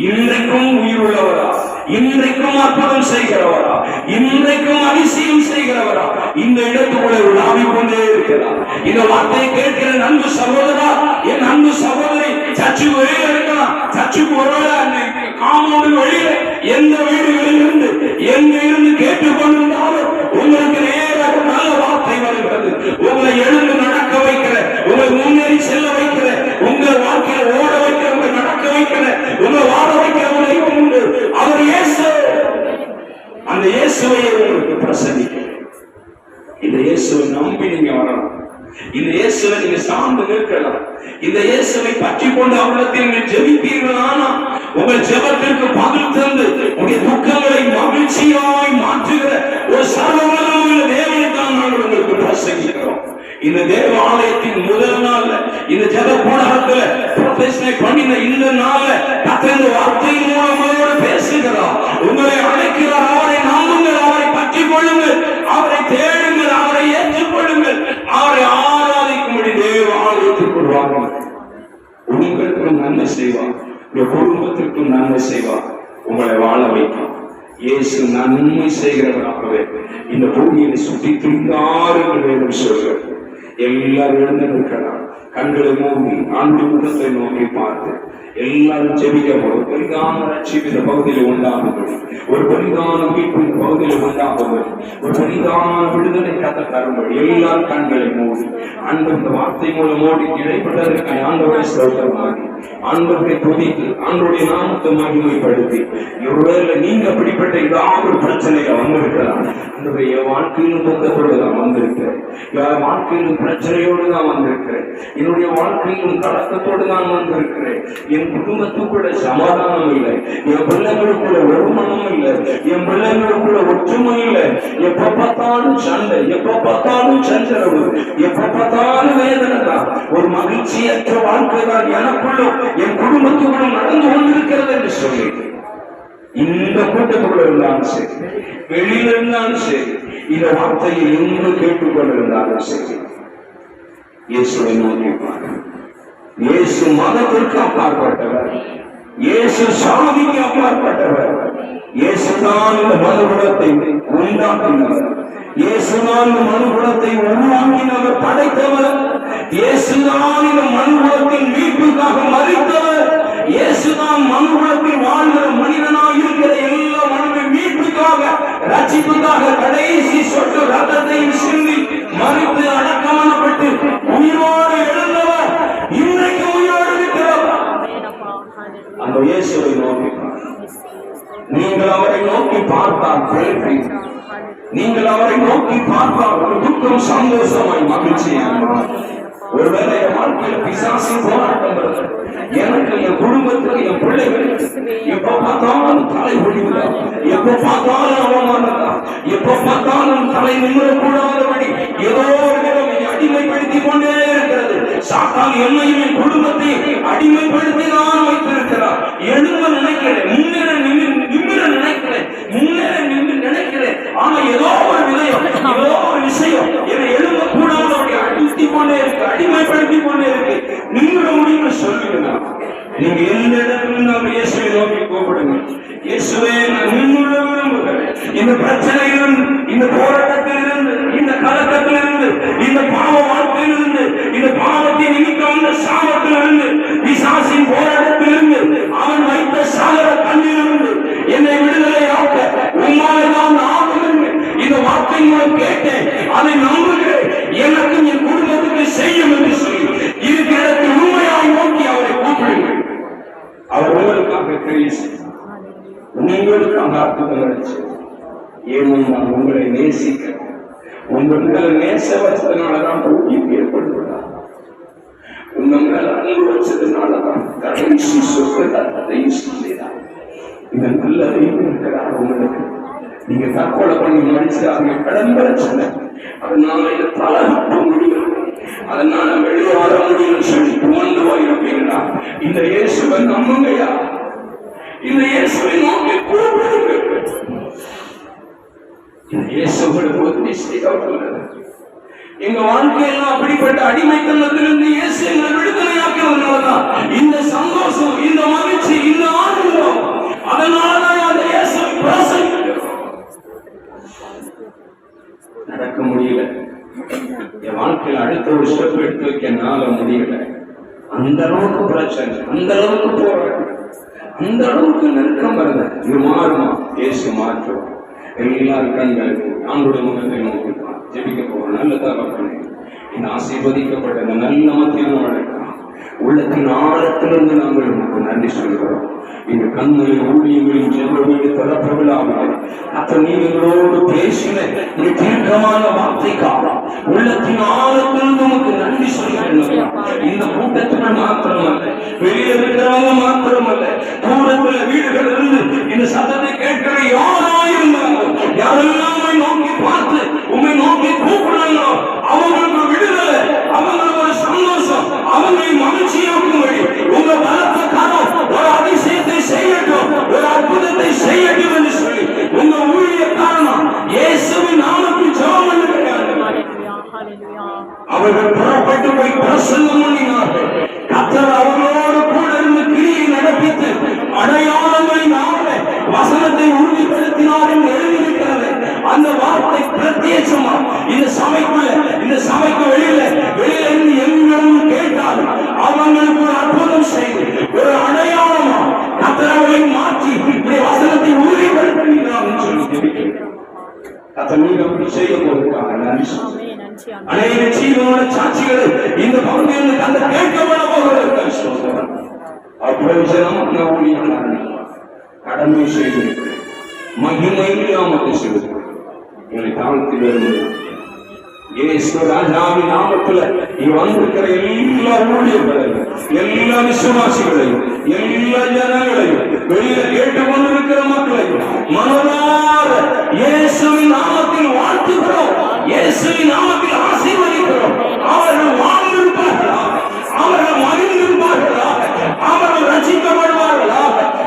இன்றைக்கும் உயிர் உள்ளவரா, இன்றைக்கும் அற்புதம் செய்கிறவரா, இன்றைக்கும் அதிசயம் செய்கிறவரா இந்த இடத்துக்குள்ளே உலாவிக் கொண்டே இருக்கிறார். இந்த வார்த்தையை கேட்கிற அன்பு சகோதரா, என் அன்பு சகோதரி, சர்ச்சுக்கு வெளியில இருக்கலாம், சர்ச்சுக்கு ஒருவேளை காம்பவுண்ட் வெளியில எந்த வீடுகளில் இருந்து எங்க இருந்து கேட்டுக்கொண்டிருந்தாலும் உங்களுக்கு நேராக நல்ல வார்த்தை வருகிறது. உங்களை எழுந்து நடக்க வைக்கிற, உங்களை முன்னேறி செல்ல வைக்கிற, உங்கள் வாழ்க்கையில ஓட வைக்கிற, உங்களை நடக்க வைக்கிற, உங்களை வாழ வைக்கிறவரை உண்டு. அவர் இயேசு. அந்த இயேசுவை உங்களுக்கு பிரசங்கிக்கிறேன். இந்த இயேசுவை நம்பி நீங்க வரணும். இந்த இயேசுவை நீங்க சார்ந்து நிற்கலாம். இந்த இயேசுவை பற்றி கொண்டு அவரிடத்தில் நீங்கள் ஜெபிப்பீர்களானா உங்கள் ஜெபத்திற்கு பதில் தந்து உங்களுடைய துக்கங்களை மகிழ்ச்சியாய் மாற்றுகிற ஒரு சர்வவல்லமையுள்ள தேவனை தான் நாங்கள் உங்களுக்கு பிரசங்கிக்கிறோம். இந்த தேவ ஆலயத்தின் முதல் நாள்ல இந்த ஜெப கூடாரத்துல பிரதிஷ்டை பண்ணின இந்த நாள்ல கர்த்தர் வார்த்தையின் மூலமாக பேசுகிறார். உங்களை அழைக்கிறார். அவரை நம்புங்கள், அவரை பற்றி கொள்ளுங்கள், அவரை தேடுங்கள், அவரை ஏற்றுக்கொள்ளுங்கள், அவரை ஆராதிக்கும்படி தேவ ஆலயத்திற்குள் வாருங்கள். உங்களுக்கும் நன்மை செய்வார், உங்கள் குடும்பத்திற்கும் நன்மை செய்வார். உங்களை வாழ வைக்கும். இயேசு நன்மை செய்கிறவராகவே இந்த பூமியை சுற்றி திரிந்தார்கள் வேணும் சொல்கிறது. எல்லாரும் எழுந்து நிற்கலாம், கண்களை மூடி ஆண்டு முகத்தை நோக்கி பார்த்து எல்லாரும் ஜெபிக்க போது பெரிதான ரட்சிப்பு இந்த பகுதியில் உண்டாகுங்கள். ஒரு பெரிதான மீட்பு இந்த பகுதியில் உண்டாகுங்கள். ஒரு பெரிதான விடுதலை கத்த தருங்கள். எல்லாரும் கண்களை மூடி அன்பு இந்த வார்த்தை மூலம் ஓடி இடைப்பட்டதற்கு ஆண்டவரை ஸ்தோத்திரமாகி ஆண்டவரை துதித்து ஆண்டவருடைய நாமத்தை மகிமைப்படுத்தி ஒருவேளை நீங்க அப்படிப்பட்ட ஏதாவது ஒரு பிரச்சனையில வந்திருக்கலாம். என்னுடைய வாழ்க்கையிலும் துக்கத்தோடு நான் வந்திருக்கிறேன், வாழ்க்கையிலும் பிரச்சனையோடு நான் வந்திருக்கிறேன், என்னுடைய வாழ்க்கையிலும் கலக்கத்தோடு நான் வந்திருக்கிறேன், என் குடும்பத்துக்குள்ள சமாதானம் இல்லை, என் பிள்ளைகளுக்குள்ள ஒருமணம் இல்லை, என் பிள்ளைகளுக்குள்ள ஒற்றுமை இல்லை, எப்ப பார்த்தாலும் சண்டை, எப்ப பார்த்தாலும் சஞ்சரவு, எப்ப பார்த்தாலும் வேதனை தான், ஒரு மகிழ்ச்சியற்ற வாழ்க்கை தான் எனக்குள்ள என் குடும்பத்துக்குள்ள நடந்து கொண்டிருக்கிறது என்று சொல்லி இந்த கூட்டத்துக்குள்ள இருந்தாலும் சரி, வெளியில இருந்தாலும் சரி, இந்த வார்த்தையை எங்கு கேட்டுக்கொண்டிருந்தாலும் சரி, இயேசுவை நோக்கிப்பார். இயேசு மதத்திற்கு அப்பாற்பட்டவர், இயேசு சாதிக்கு அப்பாற்பட்டவர், இயேசுதான் இந்த மனுகுலத்தை உண்டாக்கினவர், இயேசுதான் இந்த மனுகுலத்தை உருவாக்கினவர், படைத்தவர், இயேசுதான் இந்த மனுகுலத்தின் மீட்புக்காக மரித்தவர், இயேசுதான் மனுகுலத்தில் வாழ்கிற மனிதனாக இருக்கிற எல்லா மனுவை மீட்புக்காக ரட்சிப்புக்காக கடைசி சொட்டு ரத்தத்தையும் சிந்தி மறித்து அடக்கமானப்பட்டு உயிரோடு எழுந்தவர், இன்றைக்கு உயிரோடு இருக்கிறவர். அந்த இயேசுவை நோக்கி நீங்கள் அவரை நோக்கி பார்த்தால் கேள்வி, நீங்கள் அவரை நோக்கி பார்த்தால் ஒரு துக்கம் சந்தோஷமாய் மகிழ்ச்சியாக. ஒருவேளை என் வாழ்க்கையில பிசாசி போராட்டம் வருது, எனக்கு என் குடும்பத்துக்கு என் பிள்ளைகளுக்கு எப்ப பார்த்தாலும் தலை ஒழிவுதா, எப்ப பார்த்தாலும் அவமானதா, எப்ப பார்த்தாலும் தலை நிமிரக்கூடாதபடி ஏதோ அடிமைப்படுத்தி கொண்டே இருக்கிறது. சாத்தான் என்னையும் என் குடும்பத்தையும் அடிமைப்படுத்தி தான் வைத்திருக்கிறார். எழும்ப நினைக்கிறேன், முன்னேற நிமிர நினைக்கிறேன், முன்னேற நினைக்கிறேன், ஆனா ஏதோ ஒரு விதயம், ஏதோ ஒரு விஷயம் என்னை எழும்ப கூடாதபடி அடித்து கொண்டே இருக்கு, அடிமைப்படுத்தி கொண்டே இருக்கு. நிமிர முடியும்னு சொல்லுங்க. நீங்க எந்த இடத்துல நாம் இயேசுவை நோக்கி கூப்பிடுங்க. இயேசுவே, நான் நிமிர விரும்புகிறேன். இந்த பிரச்சனையிலிருந்து, இந்த போராட்டத்திலிருந்து, இந்த கலக்கத்திலிருந்து, இந்த பாவ வாழ்க்கையிலிருந்து, இந்த பாவத்தின் நிமித்தம் இந்த சாபத்திலிருந்து, பிசாசின் போராட்டத்திலிருந்து, அவன் வைத்த சாகர கண்ணிலிருந்து என்னை விடுதலையாக்க உண்மைதான் ஆகும். இந்த வார்த்தை மூலம் கேட்டேன், அதை நம்புகிறேன், எனக்கும் என் குடும்பத்துக்கு செய்யும் என்று சொல்லி இருக்கிற இடத்தில் உண்மையாய் நோக்கி அவரை கூப்பிடுங்கள். அவர் உங்களுக்காக கிரியை செய்தார், உங்களுக்காக அற்புதங்களை செய்தார். ஏனோ நான் உங்களை நேசிக்கிறேன், உங்களை நேச வச்சதுனாலதான் ஊழியம் ஏற்படுகிறார், உங்கள் மேல அன்பு வச்சதுனாலதான் கடைசி சொத்தையும் சொல்லினார். இந்த நல்லதையும் இருக்கிறார் உங்களுக்கு. நீங்க தற்கொலை பண்ணி மடிச்சு அவங்க கடன் பிரச்சனை, அதனால இதை தளர்த்த முடியும், அதனால வெளிவார முடியும் சொல்லி துவண்டு போயிருப்பீங்களா? இந்த இயேசுவை நம்புங்கயா, இந்த இயேசுவை நோக்கி கூப்பிடுங்க. எங்க வாழ்க்கையெல்லாம் அப்படிப்பட்ட அடிமைத்தனத்திலிருந்து இயேசு எங்களை விடுதலையாக்குவதனாலதான் இந்த சந்தோஷம், இந்த மகிழ்ச்சி, இந்த ஆனந்தம். அதனாலதான் அந்த இயேசுவை பிரசங்கிக்கிறோம். நடக்க முடியல, என் வாழ்க்கையில் அடுத்த ஒரு ஸ்டெப் எடுத்து வைக்க என்னால முடியல. அந்த அளவுக்கு பிரச்சனை, அந்த அளவுக்கு போராட்டம், அந்த அளவுக்கு நெருக்கம் வருது. இது மாறுமா? இயேசு மாற்றுவோம். எல்லாரும் கண்களுக்கு ஆண்டோட முகத்தை நோக்கி ஜெபிக்க போவோம். நல்ல தகப்பனே, இந்த ஆசீர்வதிக்கப்பட்ட இந்த நல்ல மத்தியான வழக்கம் உள்ளத்தின் ஆழத்திலிருந்து நாங்கள் உங்களுக்கு நன்றி சொல்கிறோம். இந்த கண்களின் ஊழியங்களின் செல்வீடு தரப்பவிழாமல் அத்த நீங்களோடு பேசின இந்த தீர்க்கமான வார்த்தைக்காக உள்ளத்தின் ஆழத்திலிருந்து உங்களுக்கு நன்றி சொல்கிறேன். இந்த கூட்டத்துடன் மாத்திரமல்ல, வெளியே இருக்கிறவங்க மாத்திரமல்ல, தூரத்தில் வீடுகள் இருந்து இந்த சத்தத்தை கேட்கிற யாராயிருந்தாலும், யாரெல்லாம் நோக்கி பார்த்து உண்மை நோக்கி கூப்பிடுறாங்களோ அவங்களுக்கு விடுதலை, அவங்களுக்கு ஒரு சந்தோஷம், அவங்களை மகிழ்ச்சியாக்கும்படி உங்க பலத்த காலம் ஒரு அதிசயத்தை செய்யட்டும், ஒரு அற்புதத்தை செய்யட்டும் என்று சொல்லி உங்க ஊழிய காரணம் இயேசுவின் நாமத்தில் ஜெபம் பண்ணுகிறார்கள். அவர்கள் புறப்பட்டு போய் பிரசங்கம் பண்ணினார்கள். கர்த்தர் அவர்களோடு கூட இருந்து கிரியை நடப்பித்து அடையாளங்களின் வசனத்தை உறுதிப்படுத்தினார் என்று எழுதியிருக்கிறது. அந்த வார்த்தை பிரத்யேகமா இந்த சபைக்கு வெளியில இருந்து எங்களும் கேட்டால் அவங்களுக்கு ஒரு அற்புதம் செய்து ஒரு அடையாளமா கத்தரவை மாற்றி வசனத்தை உறுதிப்படுத்தினார் கத்தனை செய்ய போகிறாங்க. அநேக ஜீவனோட சாட்சிகளை இந்த பகுதியில் அந்த கேட்கப்பட போகிறது. அப்பிரயோஜனமான ஊழியர்களான கடமை செய்து மகிமை நாமத்தை செய்வது எங்களை தாழ்த்தில் வருவது. இயேசு ராஜாவின் நாமத்தில் இங்க வந்திருக்கிற எல்லா ஊழியர்களையும், எல்லா விசுவாசிகளையும், எல்லா ஜனங்களையும், வெளியில கேட்டுக்கொண்டிருக்கிற மக்களையும் மனதார இயேசுவின் நாமத்தில் வாழ்த்துகிறோம். இயேசுவின் நாமத்தில் ஆசீர்வதிக்கிறோம். அவர்கள் வாழ்ந்திருப்பார்களா? அவர்கள் மகிழ்ந்திருப்பார்களா? அவர்கள் ரசிக்கப்படுவார்களா?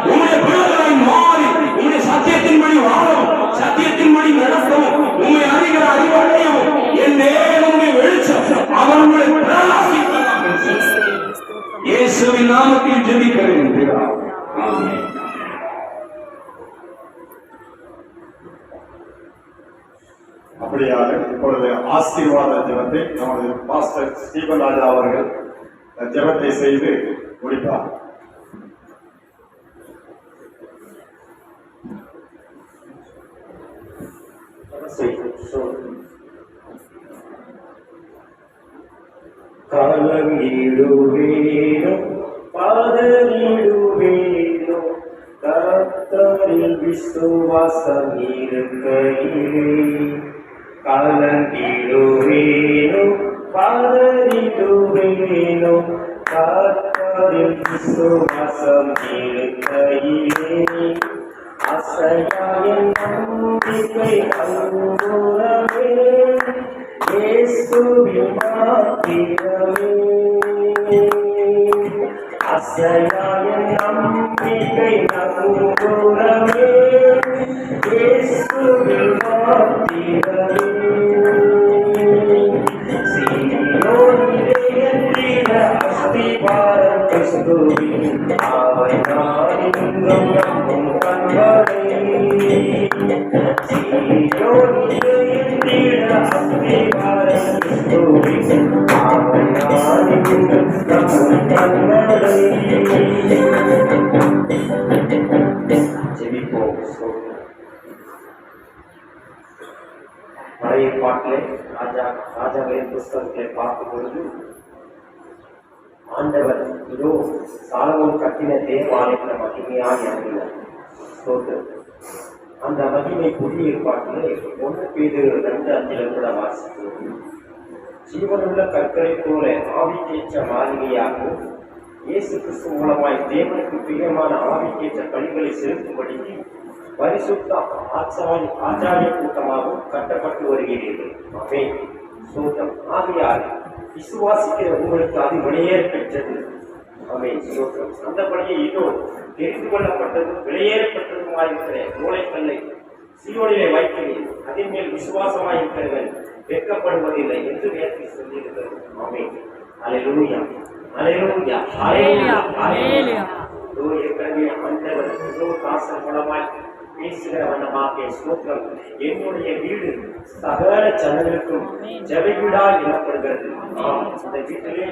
உங்களுடைய பிள்ளைகளை மாறி உங்களுடைய சத்தியத்தின்படி வாழவும், சத்தியத்தின்படி நடக்கவும், உண்மை அறிகிற அறிவடையவும் என் தேவனுடைய வெளிச்சம் அவர்களை பிரகாசிக்கலாம். இயேசுவின் நாமத்தில் ஜெபிக்கிறேன். ஆமென். அப்படியாக இப்பொழுது ஆசீர்வாத ஜெபத்தை நமது பாஸ்டர் ஸ்டீபன் ராஜா அவர்கள் ஜெபத்தை செய்து முடிப்பார். கலங்கிடுவேனோ பதறிடுவேனோ கர்த்தரில் விசுவாசம் இருக்கையிலே. கலங்கிடுவேனோ பதறிடுவேனோ கர்த்தரில் விசுவாசம் இருக்கையிலே. அசையாய நம்பிக்கை அன்புறவே இயேசுவின் மாத்திரமே. அசையாய நம்பிக்கை அன்புறவே இயேசுவின் மாத்திரமே. சீயோனிலே என்றிட அஸ்திபாரம் கிறிஸ்துவின் அவர் நாடின்றும் நம்பும் கண்களை. சீயோனிலே என்றிட அஸ்திபாரம் கிறிஸ்துவின் அவர் நாடின்றும் நம்பும் கண்களை. ஜெபிப்போம். பழைய பாட்டிலே ராஜாவின் புஸ்தகத்தை பார்க்கும் பொழுது ஆண்டவர் இதோ சாலமோன் கட்டின தேவாலயத்துல மகிமையாக இறங்கினார். அந்த மகிமை புதிய ஏற்பாட்டிலே 1 Peter 2:5 கூட வாசிக்கிறது. ஜீவனுள்ள கற்களை போல ஆவிக்கேற்ற மாளிகையாகவும் இயேசு கிறிஸ்து மூலமாய் தேவனுக்கு பிரியமான ஆவிக்கேற்ற பணிகளை செலுத்தும்படிக்கு பரிசுத்த ஆச்சாரிய கூட்டமாகவும் கட்டப்பட்டு வருகிறீர்கள். ஆமென். சோதம் ஆகையால் விசுவாசிக்கிற உங்களுக்கு அது வெளியேற பெற்றது. ஆமென். சோதம் அந்த பணியை இதோ தெரிந்து கொள்ளப்பட்டதும் வெளியேறப்பட்டதுமாயிருக்கிற மூளைக்கல்லை சீயோனிலே வைக்கிறேன், அதன் மேல் விசுவாசமாயிருக்கிறவன் வெட்கப்படுவதில்லை என்று வேதத்தில் சொல்லியிருக்கிறது. ஆமென். அல்லேலூயா, அல்லேலூயா, அல்லேலூயா, அல்லேலூயா. ஏற்கனவே ஆண்டவர் தாசன் மூலமாய் பேசுகிற வண்ணமாக ஸ்தோத்திரம். என்னுடைய வீடு சகல ஜனங்களுக்கும் ஜெபவீடா எனப்படுகிறது. அந்த வீட்டிலே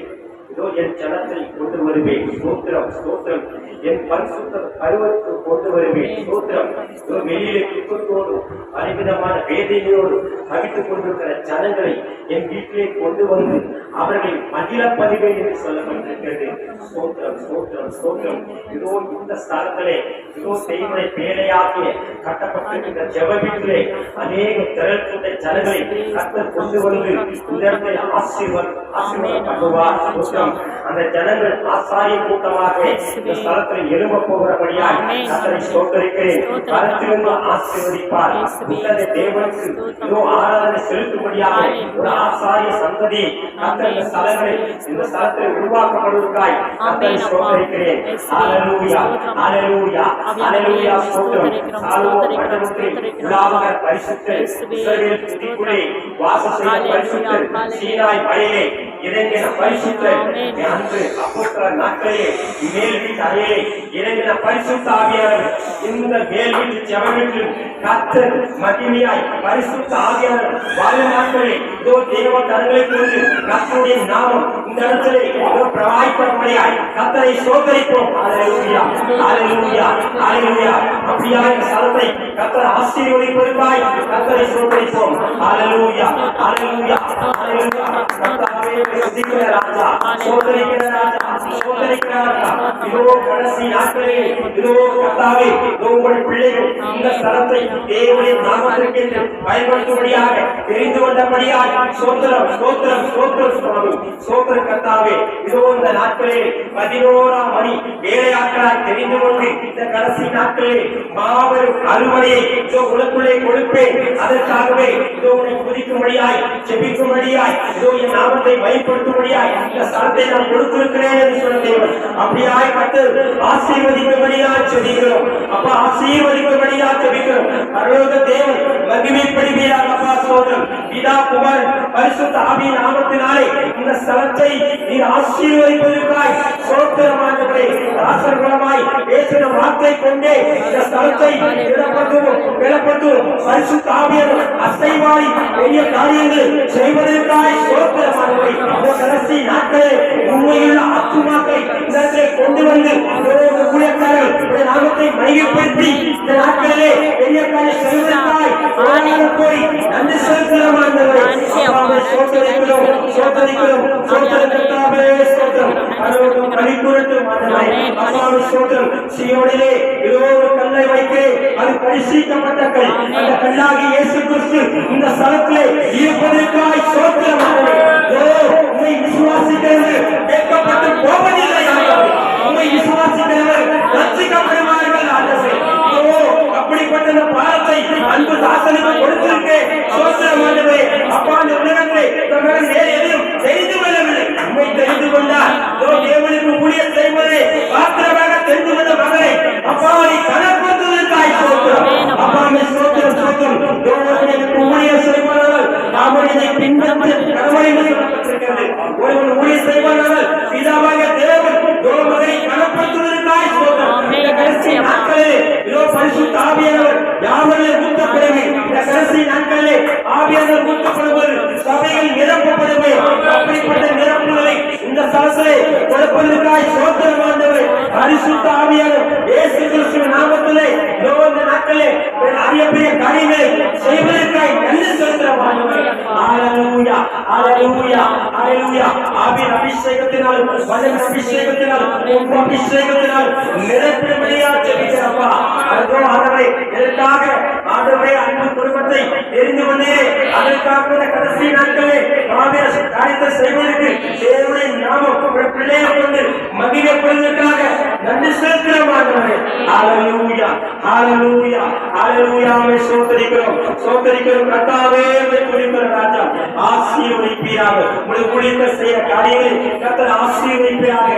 இதோ என் ஜனத்தை கொண்டு வருவேன். ஸ்தோத்திரம், ஸ்தோத்திரம். என் பரிசுத்த பருவத்துக்கு கொண்டு வருவேன். ஸ்தோத்திரம். வெளியிலே துக்கத்தோடு பலவிதமான வேதனையோடு தவித்துக் கொண்டிருக்கிற ஜனங்களை என் வீட்டிலே கொண்டு வந்து அவர்களை மகிழ பதிவேன் என்று சொல்லப்பட்டிருக்கிறது. ஸ்தோத்திரம், ஸ்தோத்திரம், ஸ்தோத்திரம். இதோ இந்த ஸ்தலத்திலே இதோ செய்வதை பேழையாகிய கட்டப்பட்டிருக்கின்ற ஜெப வீட்டிலே அநேக திரள் கூட்ட ஜனங்களை கர்த்தர் கொண்டு வந்து இந்த ஆசீர்வாதப்படுவார். அந்த ஜனங்கள் ஆசாரிய கூட்டமாக இந்த ஸ்தலத்தில் எழும்ப போகிறபடியால் கர்த்தரை ஸ்தோத்திரிக்கிறேன். கருத்திலிருந்து ஆசீர்வதிப்பார். உள்ளதை தேவனுக்கு இதோ ஆராதனை செலுத்தும்படியாக ஒரு ஆசாரிய சந்ததி கர்த்தர் இந்த ஸ்தலங்களை இந்த ஸ்தலத்தில் உருவாக்கப்படுவதற்காய் கர்த்தரை ஸ்தோத்திரிக்கிறேன். அல்லேலூயா, அல்லேலூயா, அல்லேலூயா. ஸ்தோத்திரம். சாலமோன் பட்டணத்தில் உலாவுகிற பரிசுத்தர், இஸ்ரவேல் துதிக்குள்ளே வாசம் செய்த பரிசுத்தர், சீனாய் மலையிலே இறங்கின பரிசுத்தர், அன்று அப்போஸ்தலர் நாட்களிலே மேல் வீட்டு அறையிலே இறங்கின பரிசுத்த ஆவியானவர் இந்த மேல் வீட்டு ஜெப வீட்டில் கர்த்தர் மகிமையாய் பரிசுத்த ஆவியானவர் வாழும் நாட்களே இதோ தேவ கரங்களை கொண்டு கர்த்தருடைய நாமம் இந்த இடத்திலே பிரவாய்ப்படும்படியாய் கர்த்தரை சோதரிப்போம். ஹalleluya ஹalleluya ஹalleluya. அப்படியே இந்த சலத்தை கர்த்தர் ஆசீர்வதிப்பதற்காய் கர்த்தரை சோதரிப்போம். ஹalleluya ஹalleluya ஹalleluya. கர்த்தாவே பிரசிக்கிற ராஜா, சோதரிக்கிற ராஜா, சோதரிக்கிற ராஜா, இதோ கடைசி நாட்களே இதோ கர்த்தாவே உங்கள் பிள்ளைகள் இந்த ஸ்தலத்தை தேவனுடைய நாமத்திற்கு பயன்படுத்தும்படியாக தெரிந்து கொண்டபடியாக சோத்திரம் சோத்திரம் சோத்திரம் சுவாமி, சோத்திரம் கர்த்தாவே. இதோ இந்த நாட்களே 11ஆம் மணி வேலையாட்களாய் தெரிந்து கொண்டு இந்த கடைசி நாட்களே மாபெரும் அறுவடையை இதோ உனக்குள்ளே கொடுப்பேன். அதற்காகவே இதோ உன்னை துதிக்கும்படியாய் ஜெபிக்கும்படியாய் இதோ என் நாமத்தை பயன்படுத்தும்படியாய் இந்த ஸ்தலத்தை நான் கொடுத்திருக்கிறேன் என்று சொன்ன தேவன் அப்படியாய் கர்த்தர் ஆசீர்வதிக்கும்படியாய் ஜெபிக்கிறோம். அப்பா ஆசீர்வதிக்கும்படியாய் ஜெபிக்கிறோம். பரலோக தேவன் மகிமைப்படுவீராக. அப்பா சோதரம் பிதா குமாரன் பரிசுத்த ஆவியின் நாமத்தினாலே இந்த ஸ்தலத்தை நீர் ஆசீர்வதிப்பதற்காய் சோத்திரமானவரே ராசர்களமாய் பேசின வார்த்தை கொண்டே இந்த ஸ்தலத்தை பலப்படுத்தும் பரிசுத்த ஆவியானவர் அசைவாய் பெரிய காரியங்கள் செய்வதற்காய் சோத்திரமானவரே இந்த கடைசி நாட்களே உண்மையுள்ள ஆத்துமாக்களை இதற்கு கொண்டு வந்து ஊழியக்காரர்கள் நாமத்தை மையப்படுத்தி இந்த நாட்களிலே பெரிய காரியம் செய்வதற்காய் போய் நன்றி செலுத்துகிறோம். சோதரிக்கிறோம் சோதரிக்கிறோம் சோதரிக்கிறதாவே சோதரம் அனைவரும் பரிபூரணம் ஆண்டவரே. அப்பாவே சோதரம் சீயோனிலே இதோ ஒரு கல்லை வைக்க அது பரிசுத்தப்பட்ட கல், அந்த கல்லாகி இயேசு கிறிஸ்து இந்த ஸ்தலத்திலே இருப்பதற்காய் சோதரம் ஆண்டவரே. உம்மை விசுவாசிக்கிறது கேட்கப்பட்டு போவதில்லை ஆண்டவரே. உம்மை விசுவாசிக்கிறவர் ரட்சிக்கப்படுவார்கள் ஆண்டவரே. அப்படிப்பட்ட இந்த பாரத்தை அன்பு தாசனுக்கு கொடுத்திருக்கே சோத்திரம் ஆண்டவரே. அப்பா இந்த உலகத்திலே தங்கள் வேறு எதையும் தெரிந்து கொள்ளவில்லை. உண்மை தெரிந்து கொண்டால் தேவனுக்கு ஊழியர் செய்வதே பாத்திரமாக தெரிந்து கொண்ட மகளை அப்பா நீ கனப்படுத்துவதற்காய் சோத்திரம். அப்பாமே சோத்திரம் சோத்திரம். தேவனுக்கு ஊழியர் செய்வார்கள் அவனை பின்பற்ற கடவுளை சொல்லப்பட்டிருக்கிறது. ஒருவன் ஊழியர் செய்வார்கள் பிதாவாக தேவன் மகளை கனப்படுத்துவதற்காய் சோத்திரம். இந்த கடைசி நாட்களிலே இதோ பரிசுத்த ஆவியானவர் யாவரையும் ஊற்றப்படுமே. இந்த கடைசி நாட்களிலே ஆவியானவர் ஊற்றப்படுவது சபைகள் நிரப்பப்படுமே. அப்படிப்பட்ட நிரப்புகளை இந்த ஸ்தலத்திலே கொடுப்பதற்காய் சோத்திரம் ஆண்டவரே. பரிசுத்த ஆவியானவர் இயேசு கிறிஸ்துவின் நாமத்திலே இதோ இந்த நாட்களிலே அரிய பெரிய காரியங்களை செய்வதற்காய் நன்றி செலுத்துகிறோம் ஆண்டவரே. ஹalleluya ஹalleluya ஹalleluya. ஆவியின் அபிஷேகத்தினாலும் வல்லமை அபிஷேகத்தினாலும் உப்பு அபிஷேகத்தினாலும் நிரப்பும்படியாக ஜெபிக்கிறப்பா. அதோ ஆண்டவரே இதற்காக ஆண்டவரே அன்பு குடும்பத்தை தெரிந்து கொண்டே அதற்காக கடைசி நாட்களே காரியத்தை செய்வதற்கு தேவனுடைய நாமம் பிள்ளையை கொண்டு மகிழப்படுவதற்காக நன்றி செலுத்துகிறோம் ஆண்டவரே. ஹalleluya ஹalleluya ஹalleluya. சோதரிக்கிறோம் சோதரிக்கிறோம் கர்த்தாவே துதிக்கிற ராஜா ஆசீர்வதிப்பீராக. உங்களுடைய ஊழியத்தை செய்ய காரியங்களை கர்த்தர் ஆசீர்வதிப்பீராக.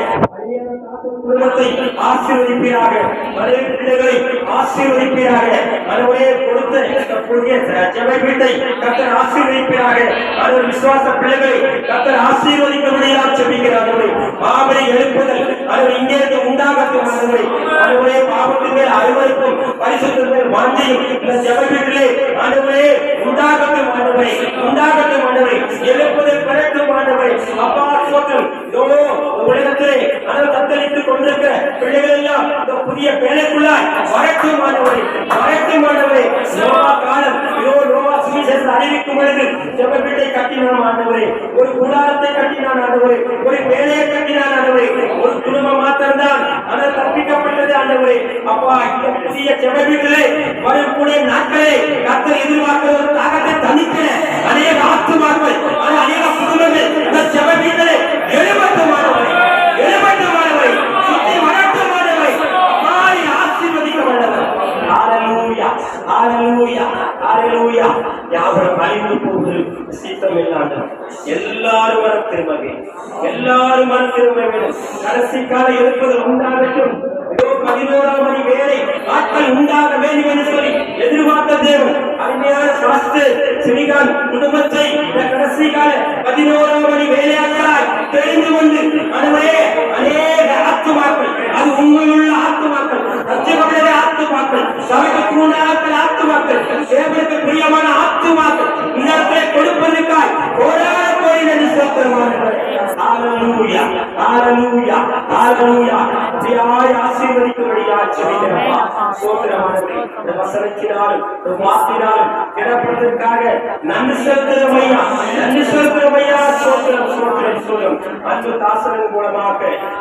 குடும்பத்தை ஆசீர்வதிப்பீராக. பிள்ளைகளை ஆசீர்வதிப்பீராக. அதுவே கொடுத்த புதிய ஜெப வீட்டை கர்த்தர் ஆசீர்வதிப்பீராக. அது விசுவாச பிள்ளைகளை கர்த்தர் ஆசீர்வதிக்கும்படியாக ஜெபிக்கிறார்கள். பாவனை எழுப்புதல் அது இங்கே உண்டாகட்டும். அதுவே பாவத்தின் மேல் அருவருப்பும் பரிசுத்தத்தின் மேல் வாஞ்சையும் இந்த ஜெப வீட்டிலே அதுவே உண்டாகட்டும் ஆண்டவரே. உண்டாகட்டும் ஆண்டவரே. எழுப்புதல் பெறட்டும் ஆண்டவரே. அப்பா சோத்திரம். உலகத்திலே அதை தத்தளித்துக் கொண்டிருக்கிற பிள்ளைகள் எல்லாம் இந்த புதிய வேலைக்குள்ளாய் வரட்டும் ஆண்டவரே. வரட்டும் ஆண்டவரே. நோவா காலம் நோவா சுவிசேஷத்தை அறிவிக்கும் பொழுது ஜெப வீட்டை கட்டினான் ஆண்டவரே. ஒரு கூடாரத்தை கட்டினான் ஆண்டவரே. ஒரு வேலையை கட்டினான் ஆண்டவரே. ஒரு குடும்பம் மாத்திரம்தான் அதை தப்பிக்கப்பட்டது ஆண்டவரே. அப்பா இந்த புதிய ஜெப வீட்டிலே வரக்கூடிய நாட்களே கர்த்தர் எதிர்பார்க்கிற ஒரு தாகத்தை தணிக்க அநேக ஆத்துமாக்கள் அநேக குடும்பங்கள் இந்த ஜெப வீட்டிலே எழுபட்டமானவரை எழுபட்டமானவரை சுத்தி வரட்டமானவரை அப்பாவை ஆசீர்வதிக்கப்பட்டவர். ஹalleluya ஹalleluya ஹalleluya. யாவரும் அழிந்து போவது சீத்தம் இல்லாமல் எல்லாரும் வர திரும்பவே எல்லாரும் வர திரும்ப வேண்டும். கடைசி கால எழுப்புதல் உண்டாகட்டும். 11ஆம் மணி வேலை ஆட்கள் உண்டாக வேண்டும் என்று சொல்லி எதிர்பார்த்த தேவன் அருமையான பாஸ்டர் சினிகான் குடும்பத்தை இந்த கடைசி கால 11ஆம் மணி வேலையாட்களாய் தெரிந்து கொண்டு அனைவரே அநேக ஆத்துமாக்கள் அது உண்மையுள்ள ஆத்துமாக்கள் ரட்சிக்கப்பட்ட ஆத்துமாக்கள் சபைக்கு தூணாக்கள் ஆத்துமாக்கள் தேவனுக்கு பிரியமான ஆத்துமாக்கள் இந்த இடத்துல கொடுப்பதற்காய் கோடான கோடி நன்றி செலுத்துகிறோம். ஹalleluya ஹalleluya ஹalleluya அப்படியாய் ஆசீர்வதிக்கும்படியாய் ஜெபிக்கிறோம். ஸ்தோத்திரமானவரே, இந்த வசனத்தினாலும் இந்த வார்த்தையினாலும் திடப்படுவதற்காக நன்றி செலுத்துகிறோம் ஐயா, நன்றி செலுத்துகிறோம் ஐயா. ஸ்தோத்திரம் ஸ்தோத்திரம் ஸ்தோத்திரம். அன்பு தாசர்கள் மூலமாக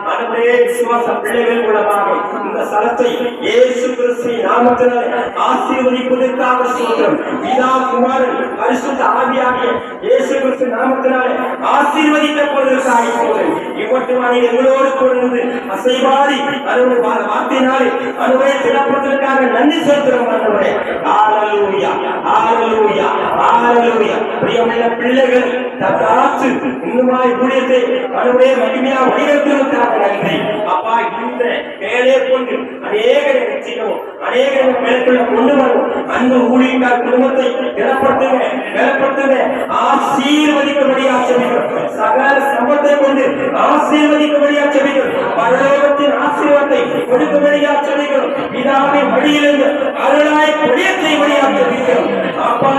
ஆண்டவரே விசுவாச பிள்ளைகள் மூலமாக இந்த ஸ்தலத்தை இயேசு கிறிஸ்துவின் நாமத்தினாலே ஆசீர்வதிப்பதற்காக ஸ்தோத்திரம். பிதா குமாரன் பரிசுத்த ஆவியாகிய இயேசு கிறிஸ்து நாமத்தினாலே ஆசீர்வதிக்கப்படுவதற்காக ஸ்தோத்திரம். இவ்வட்டுமானி எங்களோடு கொண்டு அசைவாதி அருள் வார்த்தையினாலே அருளை திடப்படுவதற்காக நன்றி செலுத்துகிறோம் ஆண்டவரே. ஹalleluya ஹalleluya ஹalleluya. பிரியமுள்ள பிள்ளைகள் தத்தாச்சு இன்னுமாய் ஊழியத்தை அருளை மகிமையா வழிநடத்துவதற்காக நன்றி அப்பா. இந்த வேலையை கொண்டு அநேகரை ரட்சிக்கவும் அநேகரை மேற்கொள்ள கொண்டு வரவும் அன்பு ஊழியக்கார் குடும்பத்தை திடப்படுத்துங்க பலப்படுத்துங்க ஆசீர்வதிக்கும்படியாக ஜெபிக்கிறோம். சகல சம்பத்தை கொண்டு ஆசீர்வதிக்கும்படியாக ஜெபிக்கிறோம். பரலோகத்தின் ஆசீர்வாதத்தை கொடுக்கும்படியாக ஜெபிக்கிறோம். பிதாவின் வழியிலிருந்து அருளாய் பொழிய செய்யும்படியாக ஜெபிக்கிறோம். அப்பா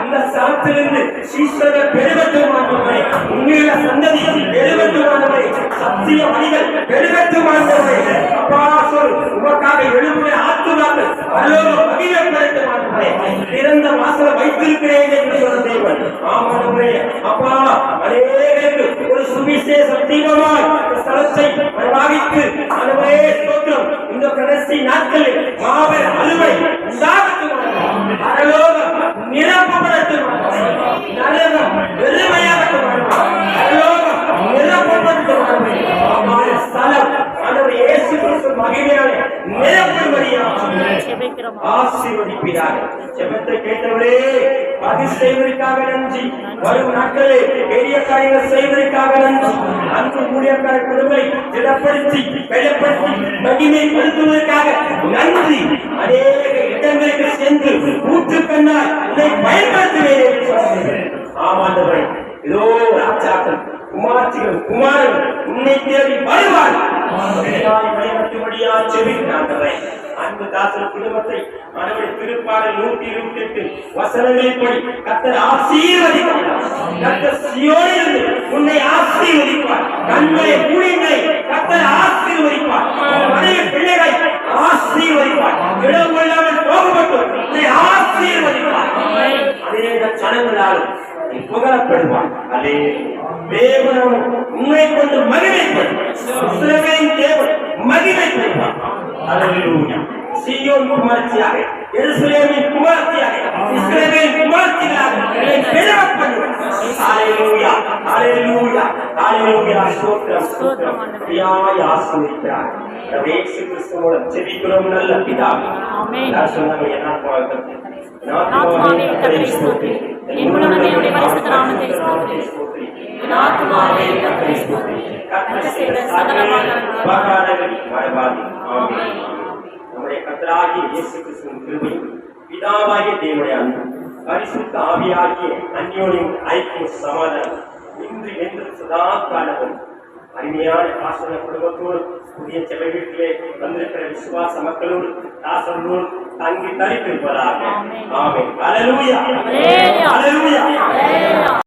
இந்த ஸ்தலத்திலிருந்து சீஷர்கள் பெருகட்டுமானவரை, உண்மையுள்ள சந்ததி பெருகட்டுமானவரை, சத்திய வழிகள் பெருகட்டுமானவரை அப்பா சொல் உமக்காக எழுப்புகிற ஆத்துமாக்கள் பரலோக மகிமைப்படுத்துமானவரை திறந்த வாசலை வைத்திருக்கிறேன் என்று சொன்ன தேவன். ஆமானவரே அப்பா அநேகருக்கு ஒரு சுவிசேஷ தீபமாய் ஸ்தலத்தை நிர்வாகித்து அனுபவே ஸ்தோத்திரம். இந்த கடைசி நாட்களில் மாபெரும் அலுவலை உண்டாகட்டுமானவரை, பரலோகம் நிரப்பப்படட்டுமானவரை, நரகம் வெறுமையாகட்டுமானவரை, பரலோகம் நிரப்பப்படட்டுமானவரை, ஸ்தலம் ஆண்டவரே இயேசு கிறிஸ்து மகிமையாலே நிரப்பும்படியாக ஜெபிக்கிறோம். ஆசீர்வதிப்பீராக. ஜெபத்தை கேட்டவரே பதில் செய்வதற்காக நன்றி. வரும் நாட்களில் பெரிய காரியங்கள் செய்வதற்காக நன்றி. அன்பு ஊழியக்கார குடும்பத்தை திடப்படுத்தி பலப்படுத்தி மகிமைப்படுத்துவதற்காக நன்றி. அநேக இடங்களுக்கு சென்று ஊற்றுக்கண்ணால் உன்னை பயன்படுத்துவேன் என்று சொன்னீர்கள். ஆமாண்டவரே, இதோ ராஜாக்கள் குமார்த்திகள் குமாரன் உன்னை தேடி வருவார். அன்பு தாசர் குடும்பத்தை மனவரை திருப்பாடல் 128 வசனங்களின்படி கர்த்தர் ஆசீர்வதிப்பார். கர்த்தர் சீயோனிலிருந்து உன்னை ஆசீர்வதிப்பார். நன்மையை ஊழியங்களை கர்த்தர் ஆசீர்வதிப்பார். மனைவி பிள்ளைகளை ஆசீர்வதிப்பார். இடம் கொள்ளாமல் போகப்பட்டு உன்னை ஆசீர்வதிப்பார். அநேக சனங்களாலும் புகழப்படுவார். அதே தேவன் உண்மை கொண்டு மகிமைப்படுவார். இஸ்ரவேலின் தேவன் மகிமைப்படுவார். அல்லேலூயா. சீயோன் குமாரத்தியாக, எருசலேமின் குமாரத்தியாக, இஸ்ரவேலின் குமாரத்தியாக பெருமைப்படுவார். அல்லேலூயா அல்லேலூயா அல்லேலூயா. ஸ்தோத்திரம் ஸ்தோத்திரம். பிதாவை ஆசீர்வதிக்கிறார். இயேசு கிறிஸ்துவோட ஜெபிக்கிறோம் நல்ல பிதாவே. ஆமென். நான் சொன்னது என்ன போகிறது ஆத்மாவே கர்த்தரை ஸ்தோத்திரி. என் முழுவதையுடைய பரிசுத்த நாமத்தை ஸ்தோத்திரி. என் ஆத்மாவே கர்த்தரை ஸ்தோத்திரி. கர்த்தர் செய்த சகல வாக்காளர்கள் மறவாதி. ஆமென். நம்முடைய கர்த்தராகிய இயேசு கிறிஸ்துவின் கிருபையும் பிதாவாகிய தேவனுடைய அன்பும் பரிசுத்த ஆவியாகிய அந்யோன்யம் ஐக்கிய சமாதானம் இன்று என்று சதா காலமும் அருமையான ஆசன குடும்பத்தோடு புதிய சபை வீட்டிலே வந்திருக்கிற விசுவாச மக்களோடு தாசர்களோடு தங்கி தரித்திருப்பதாக. ஆமென். அல்லேலூயா அல்லேலூயா.